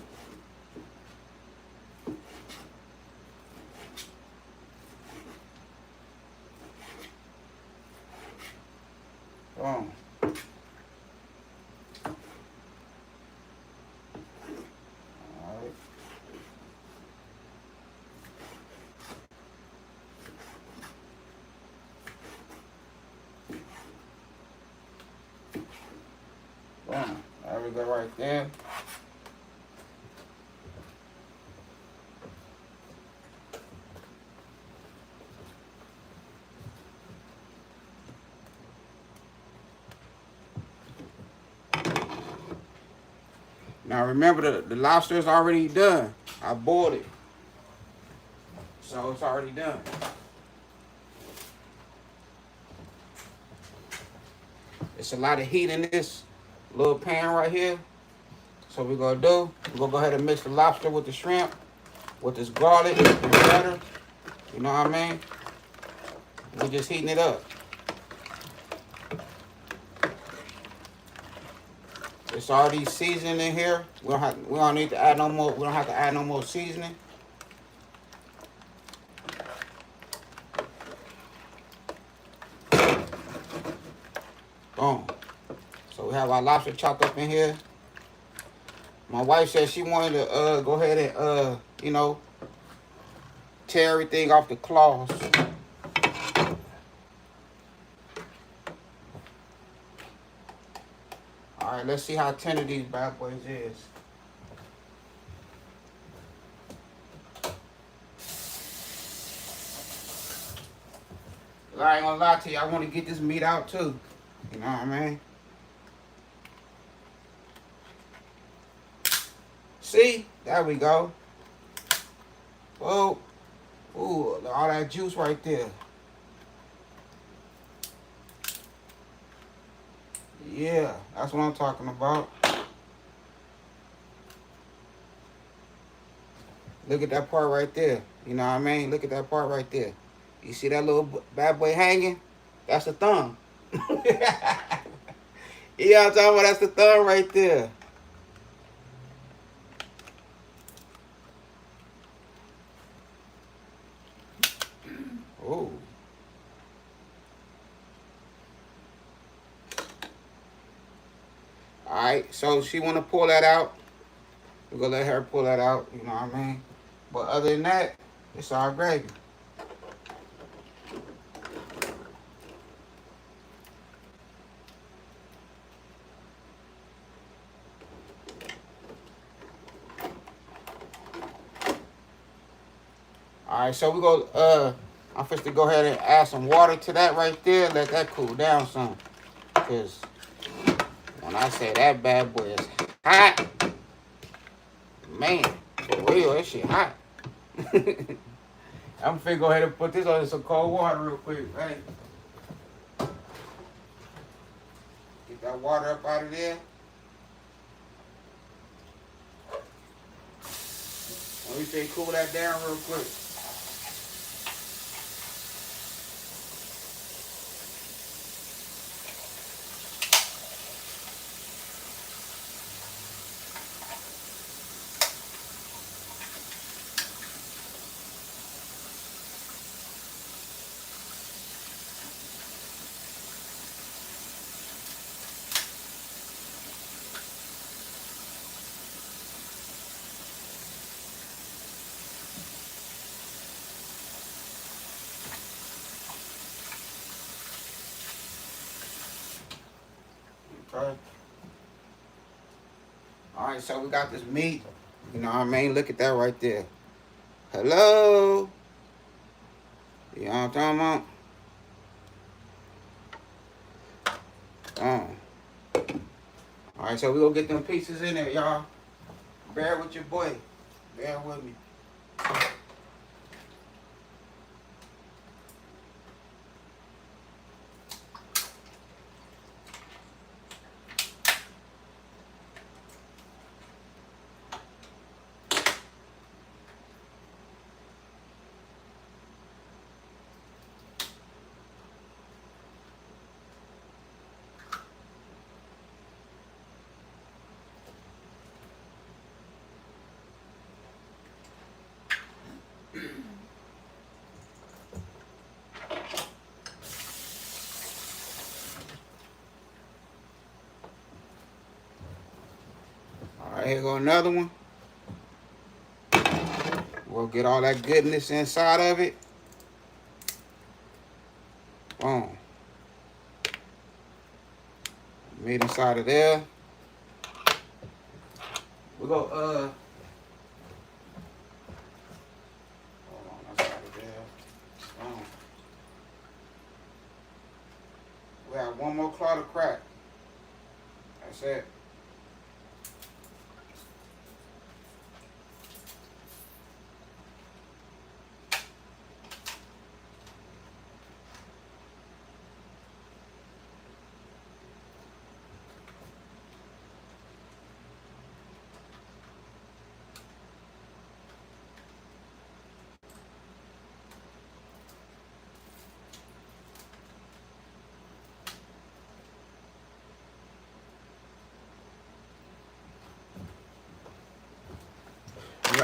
Boom. Boom. There we go right there. Now remember the lobster is already done. I boiled it. So it's already done. It's a lot of heat in this little pan right here. So we're gonna go ahead and mix the lobster with the shrimp, with this garlic and butter. You know what I mean? We're just heating it up. It's already seasoned in here. We don't need to add no more. We don't have to add no more seasoning. Boom. So we have our lobster chopped up in here. My wife said she wanted to go ahead and you know, tear everything off the claws. Alright, let's see how tender these bad boys is. I ain't gonna lie to you, I want to get this meat out too. You know what I mean? See? There we go. Oh, ooh, all that juice right there. Yeah, that's what I'm talking about. Look at that part right there. You know what I mean? Look at that part right there. You see that little bad boy hanging? That's the thumb. Yeah, I'm talking about, that's the thumb right there. Oh. Alright, so she wanna pull that out. We're gonna let her pull that out, you know what I mean? But other than that, it's all gravy. Alright, so we go I'm supposed to go ahead and add some water to that right there, let that cool down some. Cause when I say that bad boy is hot, man, for real, that shit hot. I'm finna go ahead and put this on some cold water real quick, right? Get that water up out of there. Let me say cool that down real quick. Okay. Alright, so we got this meat. You know what I mean? Look at that right there. Hello? You know what I'm talking about? Alright, so we gonna get them pieces in there, y'all. Bear with your boy. Bear with me. Alright, here go another one. We'll get all that goodness inside of it. Boom. Meat inside of there. We go, hold on, that's out of there. Boom. We have one more clot of crack. That's it.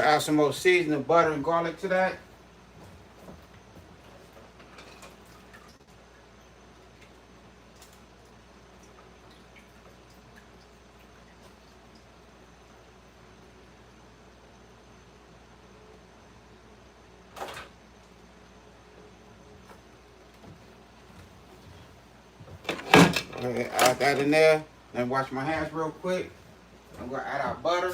gonna add some more seasoning, butter, and garlic to that. Okay, add that in there. Then wash my hands real quick. I'm gonna add our butter.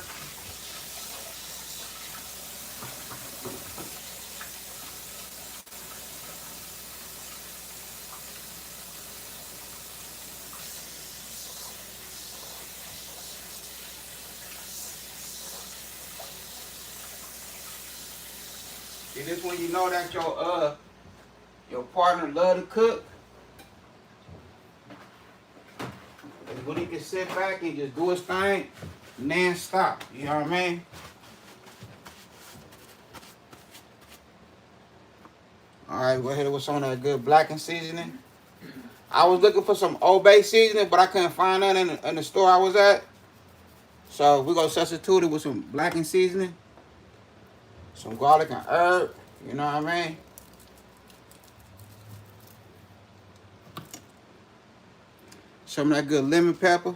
See, this when you know that your partner love to cook. Is when he can sit back and just do his thing, non-stop. You know what I mean? All right, go ahead with some of that good blackened seasoning. I was looking for some Old Bay seasoning, but I couldn't find that in the store I was at. So we're gonna substitute it with some blackened seasoning, some garlic and herb. You know what I mean? Some of that good lemon pepper.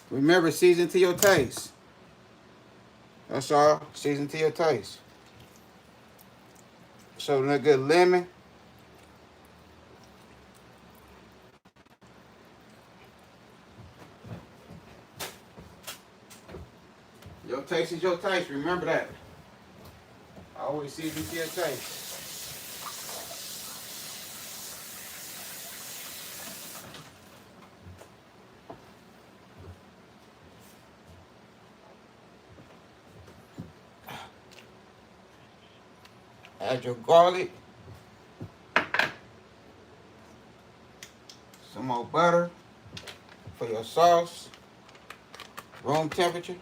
Remember, season to your taste. That's all. Season to your taste. Some of that good lemon. Your taste is your taste. Remember that. Always season to your taste. Add your garlic. Some more butter for your sauce. Room temperature.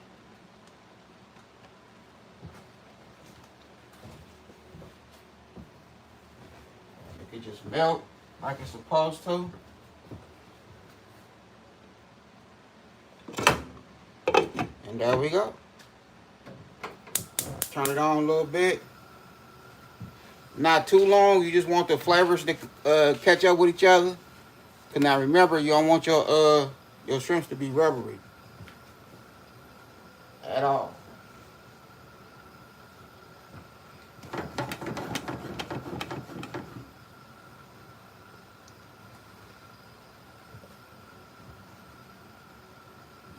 It just melt like it's supposed to. And there we go. Turn it on a little bit. Not too long. You just want the flavors to catch up with each other. Cause now remember, you don't want your shrimps to be rubbery at all.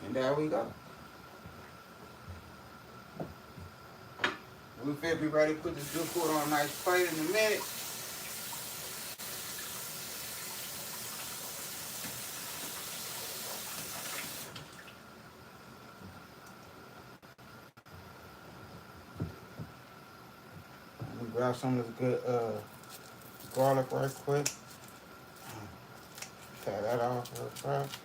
And there we go. We feel be ready to put this good food on a nice plate in a minute. Let me grab some of this good garlic right quick. Tear that off real fast.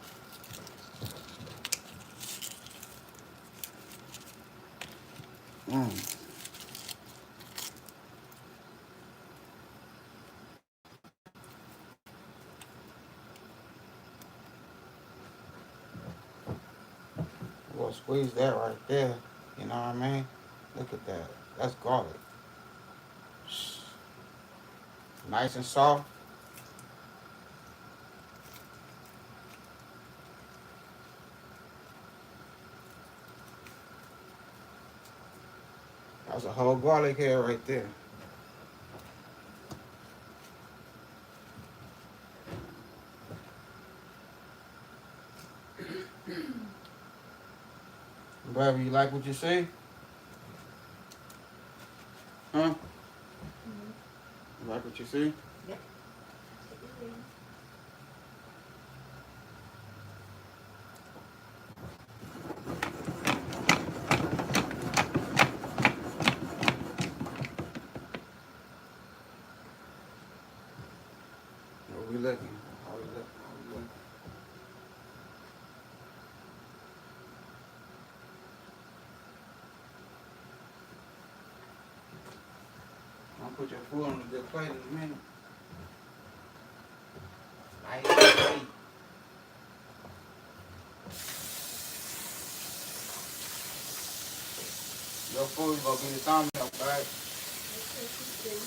We'll squeeze that right there. You know what I mean? Look at that. That's garlic. Nice and soft. That's a whole garlic head right there. Baby, you like what you see? Huh? You like what you see? Yep. What we looking? How we looking? How we looking? I'll put your food on a good plate in a minute. Nice and sweet. Your food gonna be the thumbnail, right? That's what she said.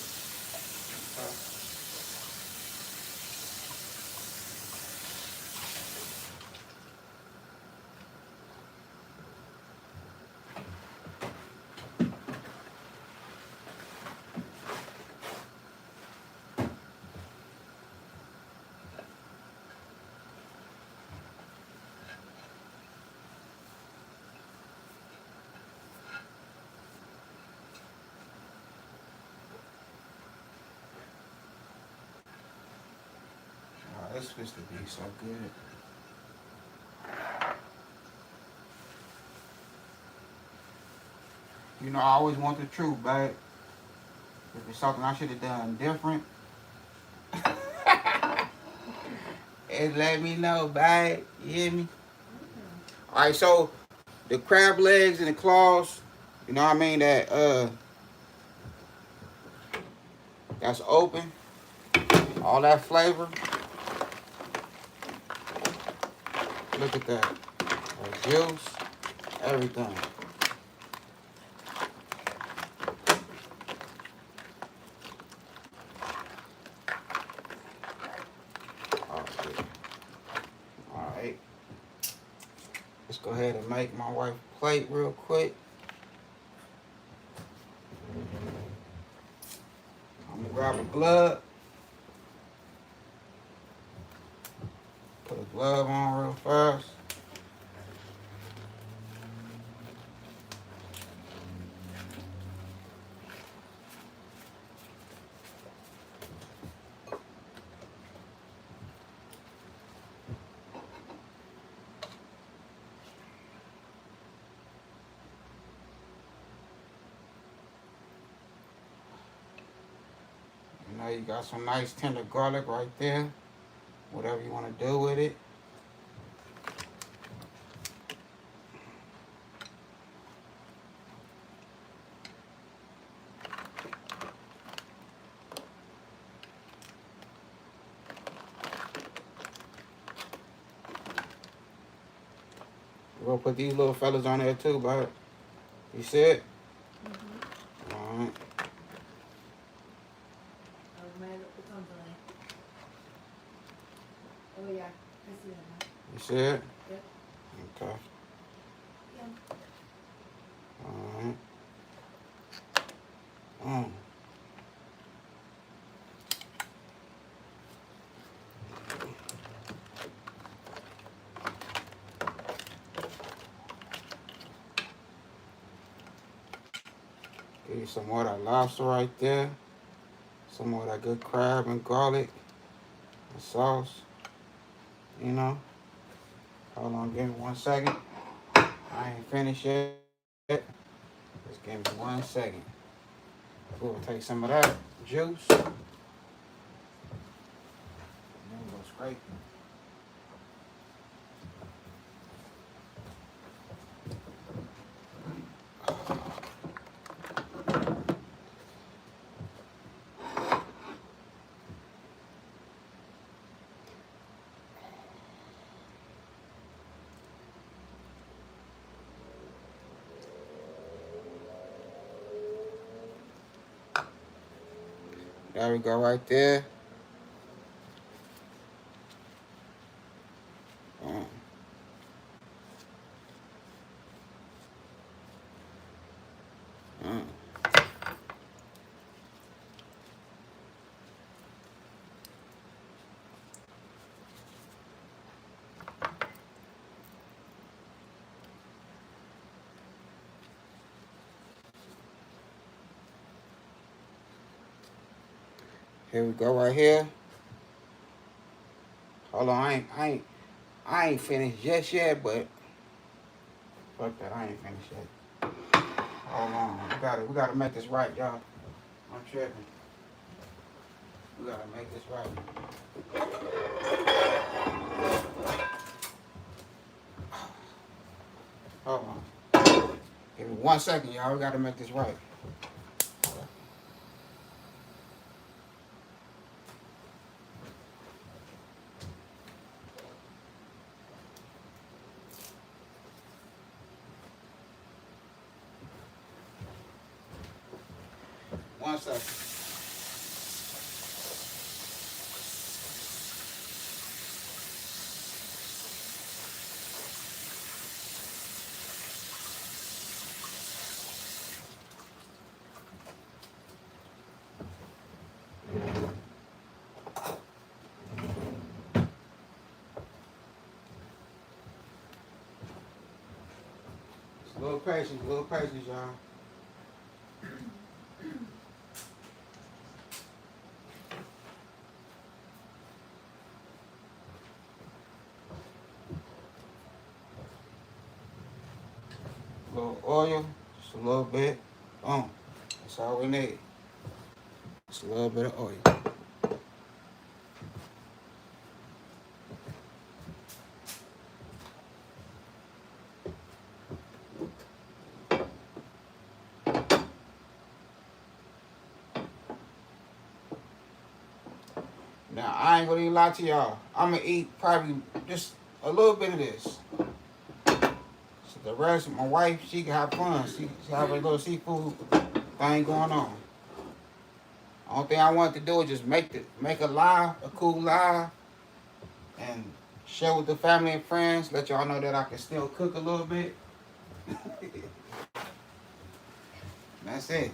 Oh, this supposed to be so good. You know, I always want the truth, babe. If it's something I should have done different, it let me know, babe. You hear me? All right, so the crab legs and the claws, you know what I mean? That's open. All that flavor. Look at that. The juice, everything. All right. Let's go ahead and make my wife a plate real quick. I'm gonna grab a glove. Put a glove on real fast. You know, you got some nice tender garlic right there. Whatever you want to do with it. We're gonna put these little fellas on there too, bud. You see it? Mm-hmm. Alright. Oh yeah, I see that now. You see it? Yep. Okay. Yeah. Alright. Give you some more of that lobster right there. Some more of that good crab and garlic and sauce. You know. Hold on, give me 1 second. I ain't finished yet. Just give me 1 second. We'll take some of that juice. And then we'll scrape it. There we go right there. Mm. Here we go right here. Hold on, I ain't finished just yet, but fuck that, I ain't finished yet. Hold on, we gotta make this right, y'all. I'm tripping. We gotta make this right. Hold on. Give me 1 second, y'all. We gotta make this right. 1 second. Just a little patience, y'all. A little oil, just a little bit. Boom. That's all we need. Just a little bit of oil. Now, I ain't gonna even lie to y'all. I'm gonna eat probably just a little bit of this. So the rest, my wife, she can have fun. She have a little seafood thing going on. Only thing I want to do is just make a live, a cool live, and share with the family and friends. Let y'all know that I can still cook a little bit. That's it.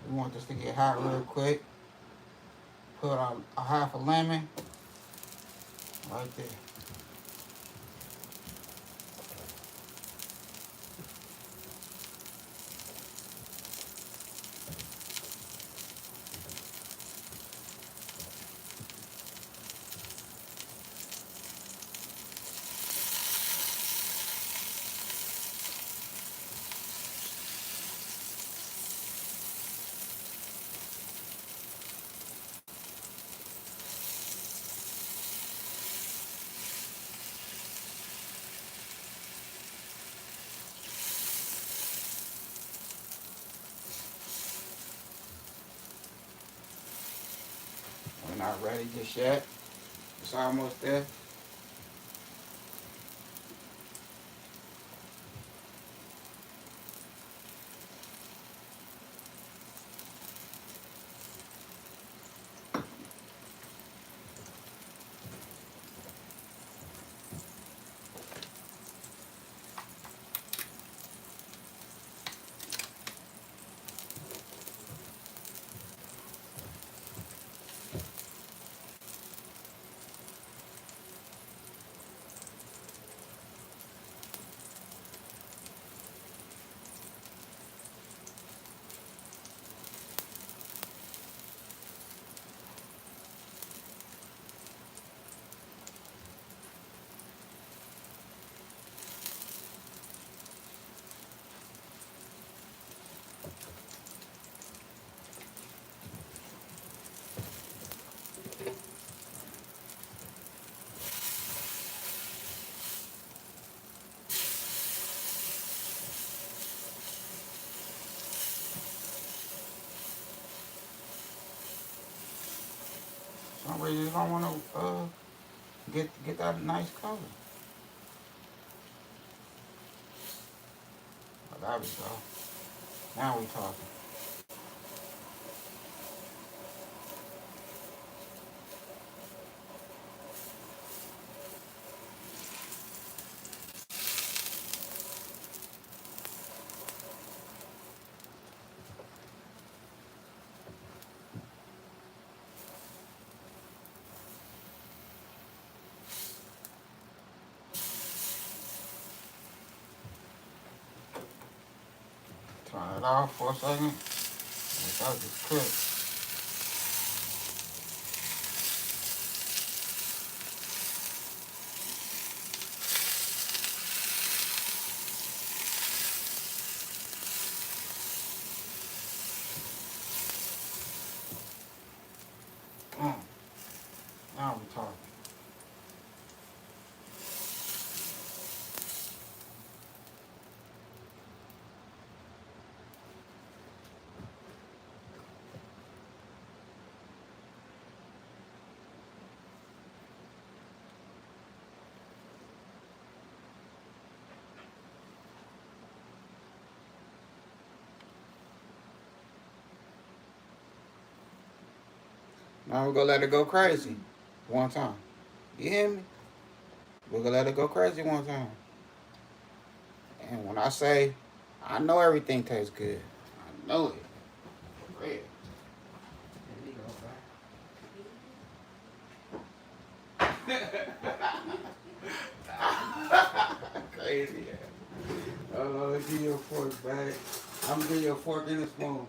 We want this to get hot real quick. Put a half a lemon right there. We're not ready just yet. It's almost there. For some reason, you don't want to get that nice color. But there we go. Now we talking. Turn it off for a second. That just cooked. Now we talking. Now we're gonna let it go crazy one time. You hear me? We're gonna let it go crazy one time. And when I say, I know everything tastes good. I know it. For real. There you go, crazy. Let's give you a fork back. I'm gonna give you a fork and a spoon.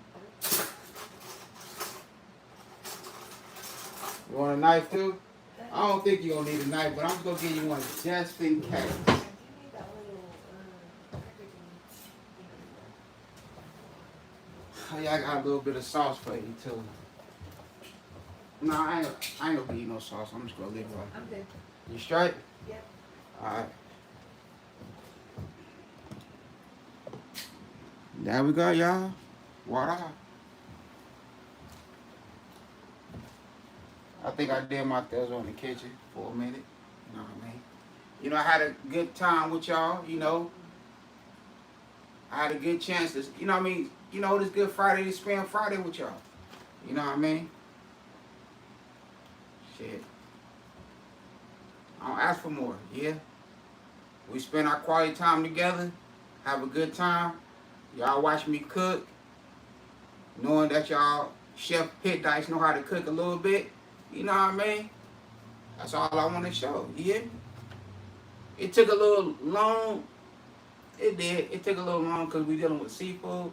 You want a knife too? I don't think you're gonna need a knife, but I'm just gonna give you one just in case. I do need that little Oh yeah, I got a little bit of sauce for you too. No, I ain't gonna give you no sauce. I'm just gonna leave it right. I'm good. You straight? Yep. Alright. There we go, y'all. Water. I think I did my thizzle in the kitchen for a minute. You know what I mean? You know, I had a good time with y'all, you know. I had a good chance to, you know what I mean? You know, this Good Friday to spend Friday with y'all. You know what I mean? Shit. I don't ask for more, yeah? We spend our quality time together, have a good time. Y'all watch me cook, knowing that y'all Chef Pit Dice know how to cook a little bit. You know what I mean? That's all I want to show. You hear me? It took a little long. It did. It took a little long because we're dealing with seafood.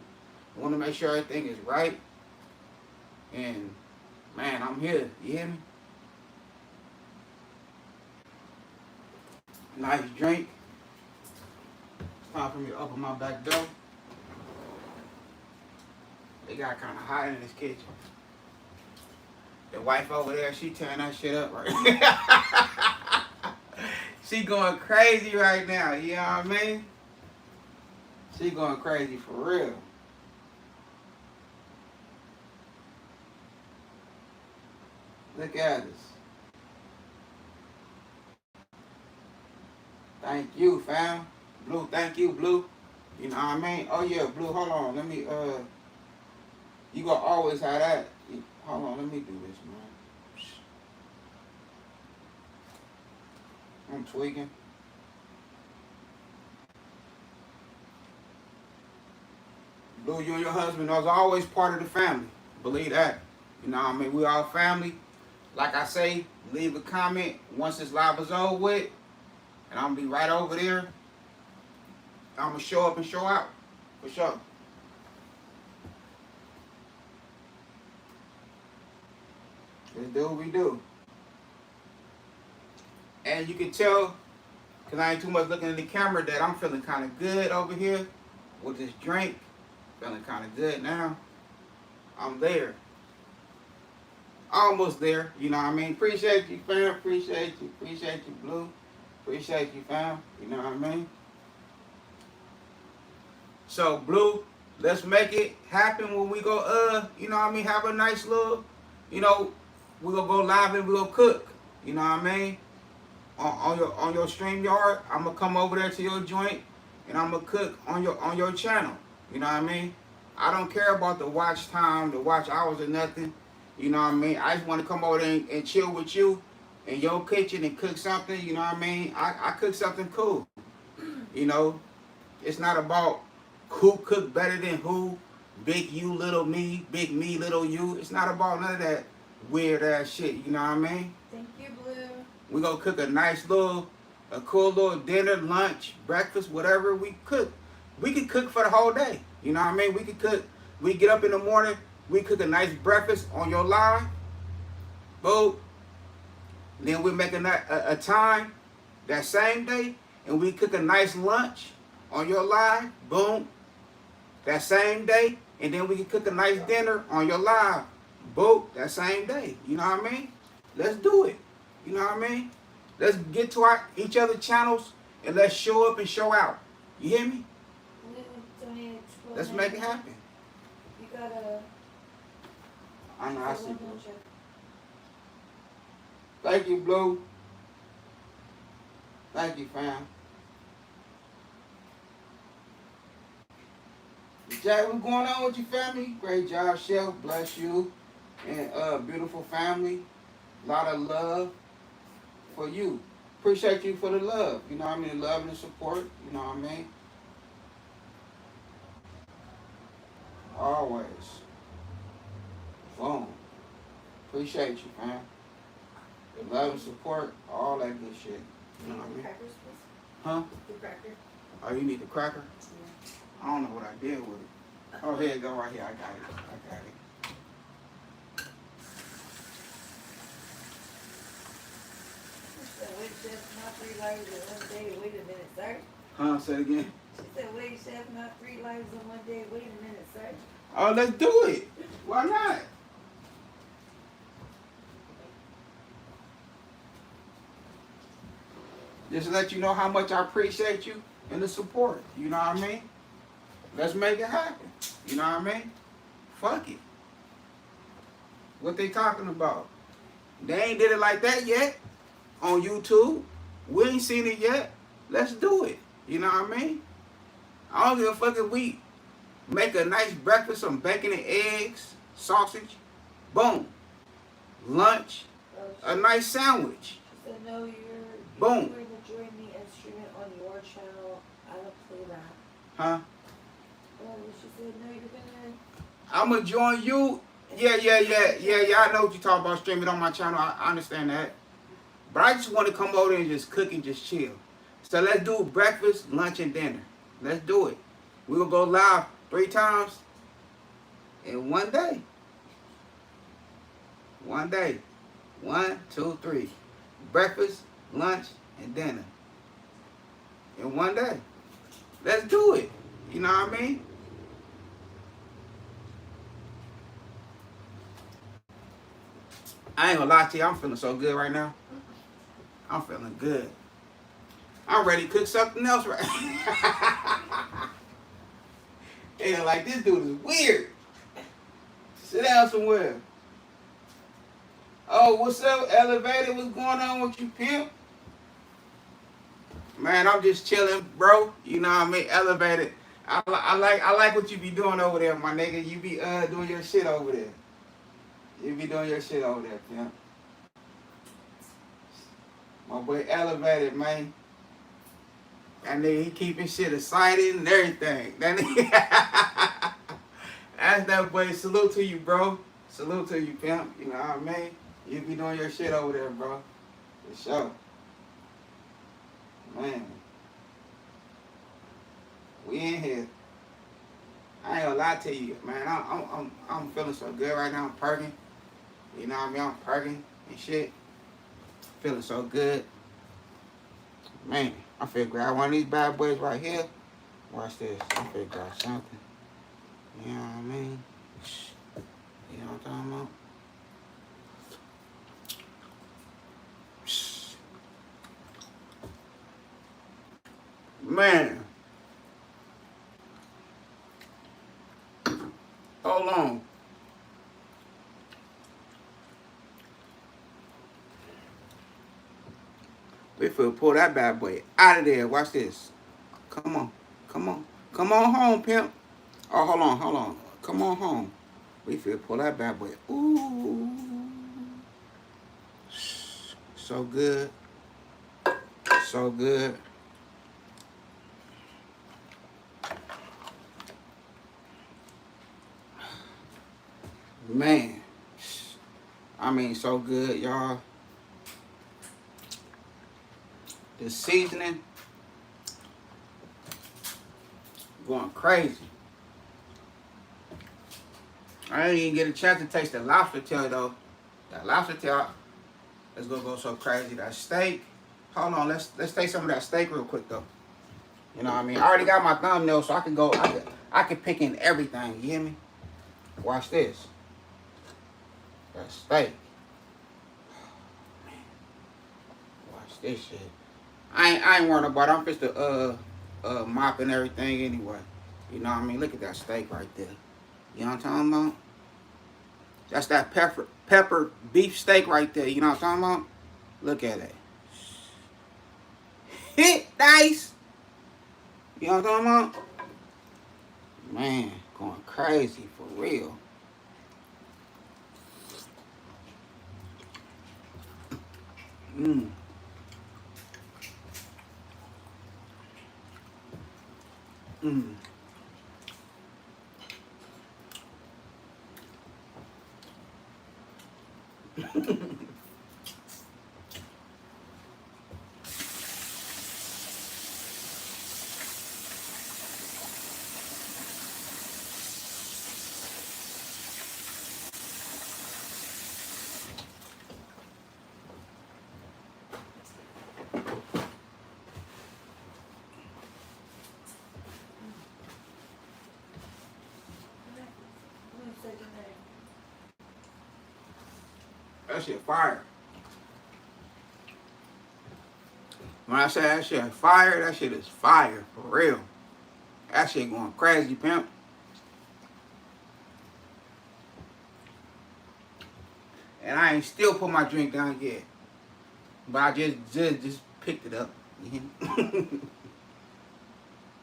I want to make sure everything is right. And, man, I'm here. You hear me? Nice drink. It's time for me to open my back door. It got kind of hot in this kitchen. The wife over there, she tearing that shit up right now. She going crazy right now, you know what I mean? She going crazy for real. Look at this. Thank you, fam. Blue, thank you, Blue. You know what I mean? Oh yeah, Blue, hold on. Let me, you gonna always have that. Hold on, let me do this, man. I'm tweaking. Blue, you and your husband was always part of the family. Believe that. You know what I mean? We all family. Like I say, leave a comment once this live is over with. And I'm gonna be right over there. I'm gonna show up and show out. For sure. Let's do what we do. And you can tell, because I ain't too much looking at the camera, that I'm feeling kind of good over here with this drink. Feeling kind of good now. I'm there. Almost there. You know what I mean? Appreciate you, fam. Appreciate you. Appreciate you, Blue. Appreciate you, fam. You know what I mean? So, Blue, let's make it happen when we go, you know what I mean? Have a nice little, you know, we're going to go live and we're going to cook. You know what I mean? On your StreamYard, I'm going to come over there to your joint and I'm going to cook on your channel. You know what I mean? I don't care about the watch time, the watch hours or nothing. You know what I mean? I just want to come over there and chill with you in your kitchen and cook something. You know what I mean? I cook something cool. You know? It's not about who cook better than who. Big you, little me. Big me, little you. It's not about none of that weird ass shit. You know what I mean? Thank you, Blue. We gonna cook a cool little dinner, lunch, breakfast, whatever we cook. We could cook for the whole day. You know what I mean? We could cook. We get up in the morning. We cook a nice breakfast on your live. Boom. Then we make a time that same day, and we cook a nice lunch on your live. Boom. That same day, and then we can cook a nice dinner on your live. Boom. That same day. You know what I mean? Let's do it. You know what I mean? Let's get to each other's channels and let's show up and show out. You hear me? Let's make it happen. You gotta. I know I see Blue. Thank you, Blue. Thank you, fam. Jack, what's going on with your family? Great job, Chef. Bless you. and beautiful family. A lot of love for you. Appreciate you for the love. You know what I mean? Love and the support. You know what I mean? Always. Boom. Appreciate you, man. The love and support, all that good shit. You know what I mean? Crackers, please. Huh? The cracker. Oh, you need the cracker? Yeah. I don't know what I did with it. Oh, here you go, right here. I got it. I got it. She said, wait, chef, not 3 lives in one day. Wait a minute, sir. Huh? Say it again. She said, wait, chef, not 3 lives in one day. Wait a minute, sir. Oh, let's do it. Why not? Just to let you know how much I appreciate you and the support. You know what I mean? Let's make it happen. You know what I mean? Fuck it. What they talking about? They ain't did it like that yet on YouTube. We ain't seen it yet. Let's do it. You know what I mean? I don't give a fuck if we make a nice breakfast, some bacon and eggs, sausage. Boom. Lunch. A nice sandwich. She said, no, you're Boom. going to join me and stream it on your channel. I don't play that. Huh? Oh, she said, no, you're going to. I'm gonna join you. Yeah. I know what you talking about. Stream it on my channel. I understand that. But I just want to come over and just cook and just chill. So let's do breakfast, lunch, and dinner. Let's do it. We're gonna go live 3 times in one day. One day. 1, 2, 3. Breakfast, lunch, and dinner. In one day. Let's do it. You know what I mean? I ain't gonna lie to you, I'm feeling so good right now. I'm feeling good. I'm ready to cook something else right and like, this dude is weird. Sit down somewhere. Oh, what's up, Elevated? What's going on with you, pimp? Man, I'm just chilling, bro. You know what I mean? Elevated. I like what you be doing over there, my nigga. You be doing your shit over there. You be doing your shit over there, pimp. My boy Elevated, man. That nigga, he keeping shit excited and everything. That nigga, that's that boy. Salute to you, bro. Salute to you, pimp. You know what I mean? You be doing your shit over there, bro. For sure. Man. We in here. I ain't gonna lie to you, man. I'm feeling so good right now. I'm perking. You know what I mean? I'm perking and shit. Feeling so good. Man, I feel grab one of these bad boys right here. Watch this. I feel grab something. You know what I mean? You know what I'm talking about? Man. Hold on. We finna pull that bad boy out of there. Watch this. Come on. Come on. Come on home, pimp. Oh, hold on. Come on home. We finna pull that bad boy. Ooh. So good. So good. Man. I mean, so good, y'all. The seasoning going crazy. I didn't even get a chance to taste the lobster tail though. That lobster tail is gonna go so crazy. That steak. Hold on, let's taste some of that steak real quick though. You know what I mean? I already got my thumbnail, so I can pick in everything. You hear me? Watch this. That steak. Man. Watch this shit. I ain't worried about it. I'm just mop and everything anyway. You know what I mean? Look at that steak right there. You know what I'm talking about? That's that pepper beef steak right there. You know what I'm talking about? Look at it. Hit nice. You know what I'm talking about? Man, going crazy for real. Mmm. Mmm. I'm gonna say goodnight. That shit fire. When I say that shit fire, that shit is fire for real. That shit going crazy, pimp. And I ain't still put my drink down yet. But I just picked it up.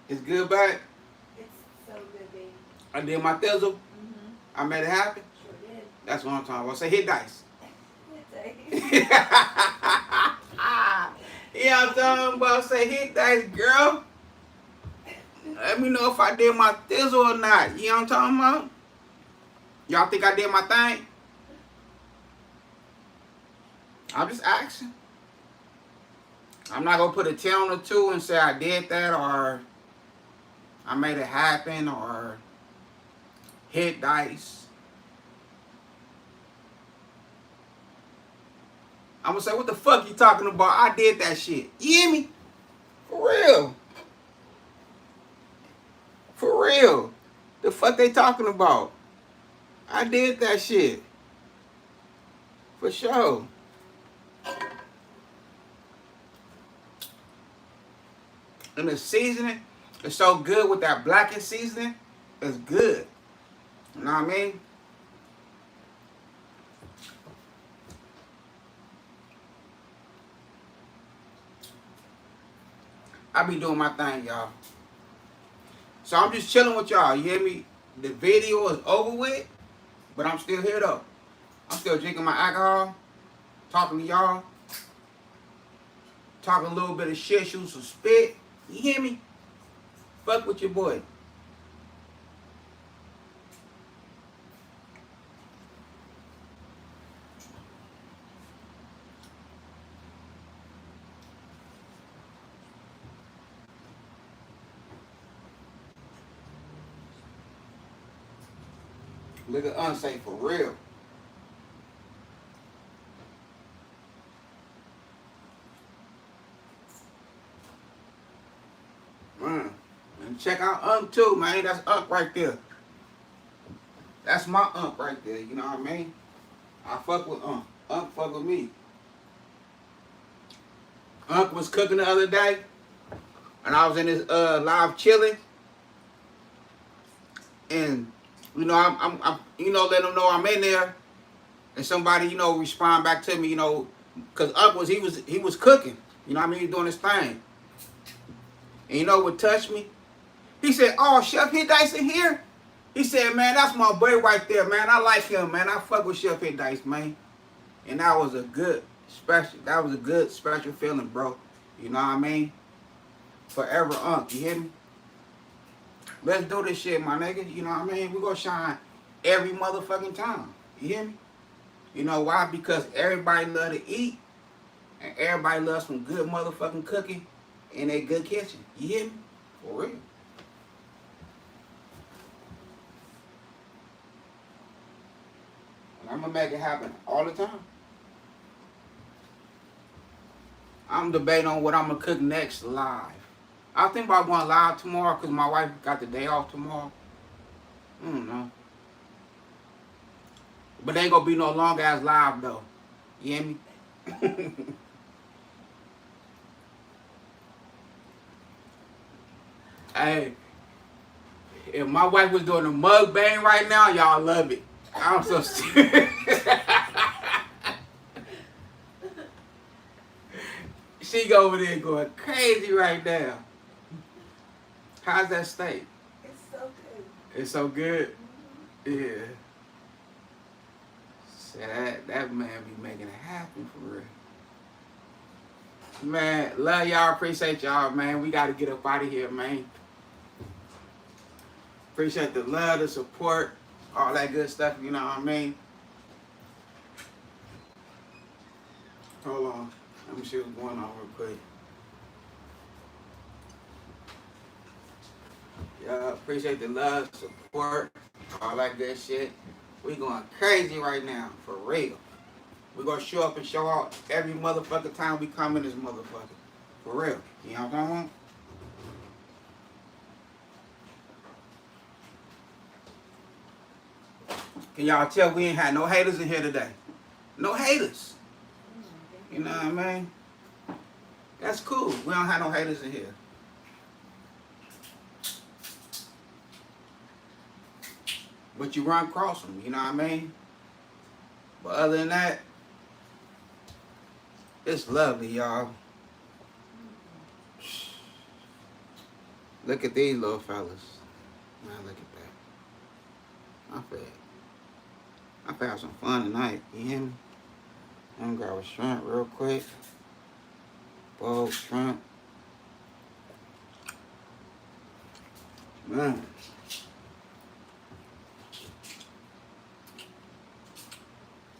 It's good, babe. It's so good, babe. I did my thizzle. Mm-hmm. I made it happen. Sure did. That's what I'm talking about. Say hit dice. It's You know what I'm talking about? Say hit dice, girl. Let me know if I did my thizzle or not. You know what I'm talking about? Y'all think I did my thing? I'm just asking. I'm not going to put a 10 on the 2 and say I did that or I made it happen or hit dice. I'm going to say, what the fuck you talking about? I did that shit. You hear me? For real. For real. The fuck they talking about? I did that shit. For sure. And the seasoning is so good with that blackened seasoning. It's good. You know what I mean? I be doing my thing, y'all. So I'm just chilling with y'all. You hear me? The video is over with, but I'm still here though. I'm still drinking my alcohol, talking to y'all, talking a little bit of shit, shoot some spit. You hear me? Fuck with your boy. Look at unsafe for real. Man. And check out Unc too, man. That's Unc right there. That's my Unc right there. You know what I mean? I fuck with Unc. Unc fuck with me. Unc was cooking the other day, and I was in his live chilling, and you know I'm you know let him know I'm in there, and somebody you know respond back to me, you know, cause Unc was he was cooking. You know what I mean? He doing his thing. And you know what touched me? He said, "Oh, Chef Hit Dice in here." He said, "Man, that's my boy right there, man. I like him, man. I fuck with Chef Hit Dice, man." And that was a good special. That was a good special feeling, bro. You know what I mean? Forever Unc, you hear me? Let's do this shit, my nigga. You know what I mean? We gonna shine every motherfucking time. You hear me? You know why? Because everybody love to eat, and everybody loves some good motherfucking cooking in a good kitchen. You hear me? For real. And I'm gonna make it happen all the time. I'm debating on what I'm gonna cook next live. I think about going live tomorrow because my wife got the day off tomorrow. I don't know. But they ain't gonna be no long ass live though. You hear me? Hey, if my wife was doing a mukbang right now, y'all love it. I'm so serious. She over there going crazy right now. How's that steak? It's so good. It's so good. Mm-hmm. Yeah. See, that man be making it happen for real. Man, love y'all. Appreciate y'all, man. We got to get up out of here, man. Appreciate the love, the support, all that good stuff, you know what I mean? Hold on. Let me see what's going on real quick. Yeah, appreciate the love, support, all that good shit. We going crazy right now, for real. We gonna show up and show out every motherfucking time we come in this motherfucker. For real. You know what I'm talking about? Can y'all tell we ain't had no haters in here today? No haters. You know what I mean? That's cool. We don't have no haters in here. But you run across them, you know what I mean? But other than that, it's lovely, y'all. Look at these little fellas. Man, look at that. I feel have some fun tonight, you hear me? I'm gonna grab a shrimp real quick. Boiled shrimp. Man.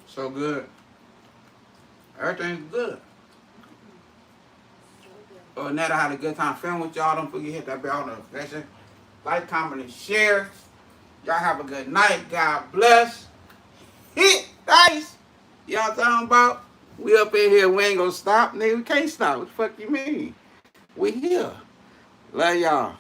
So good. Everything's good. Other than that, I had a good time filming with y'all. Don't forget to hit that bell notification. Like, comment, and share. Y'all have a good night. God bless. Hit dice. Y'all talking about? We up in here. We ain't gonna stop. Nigga, we can't stop. What the fuck you mean? We here. Love y'all.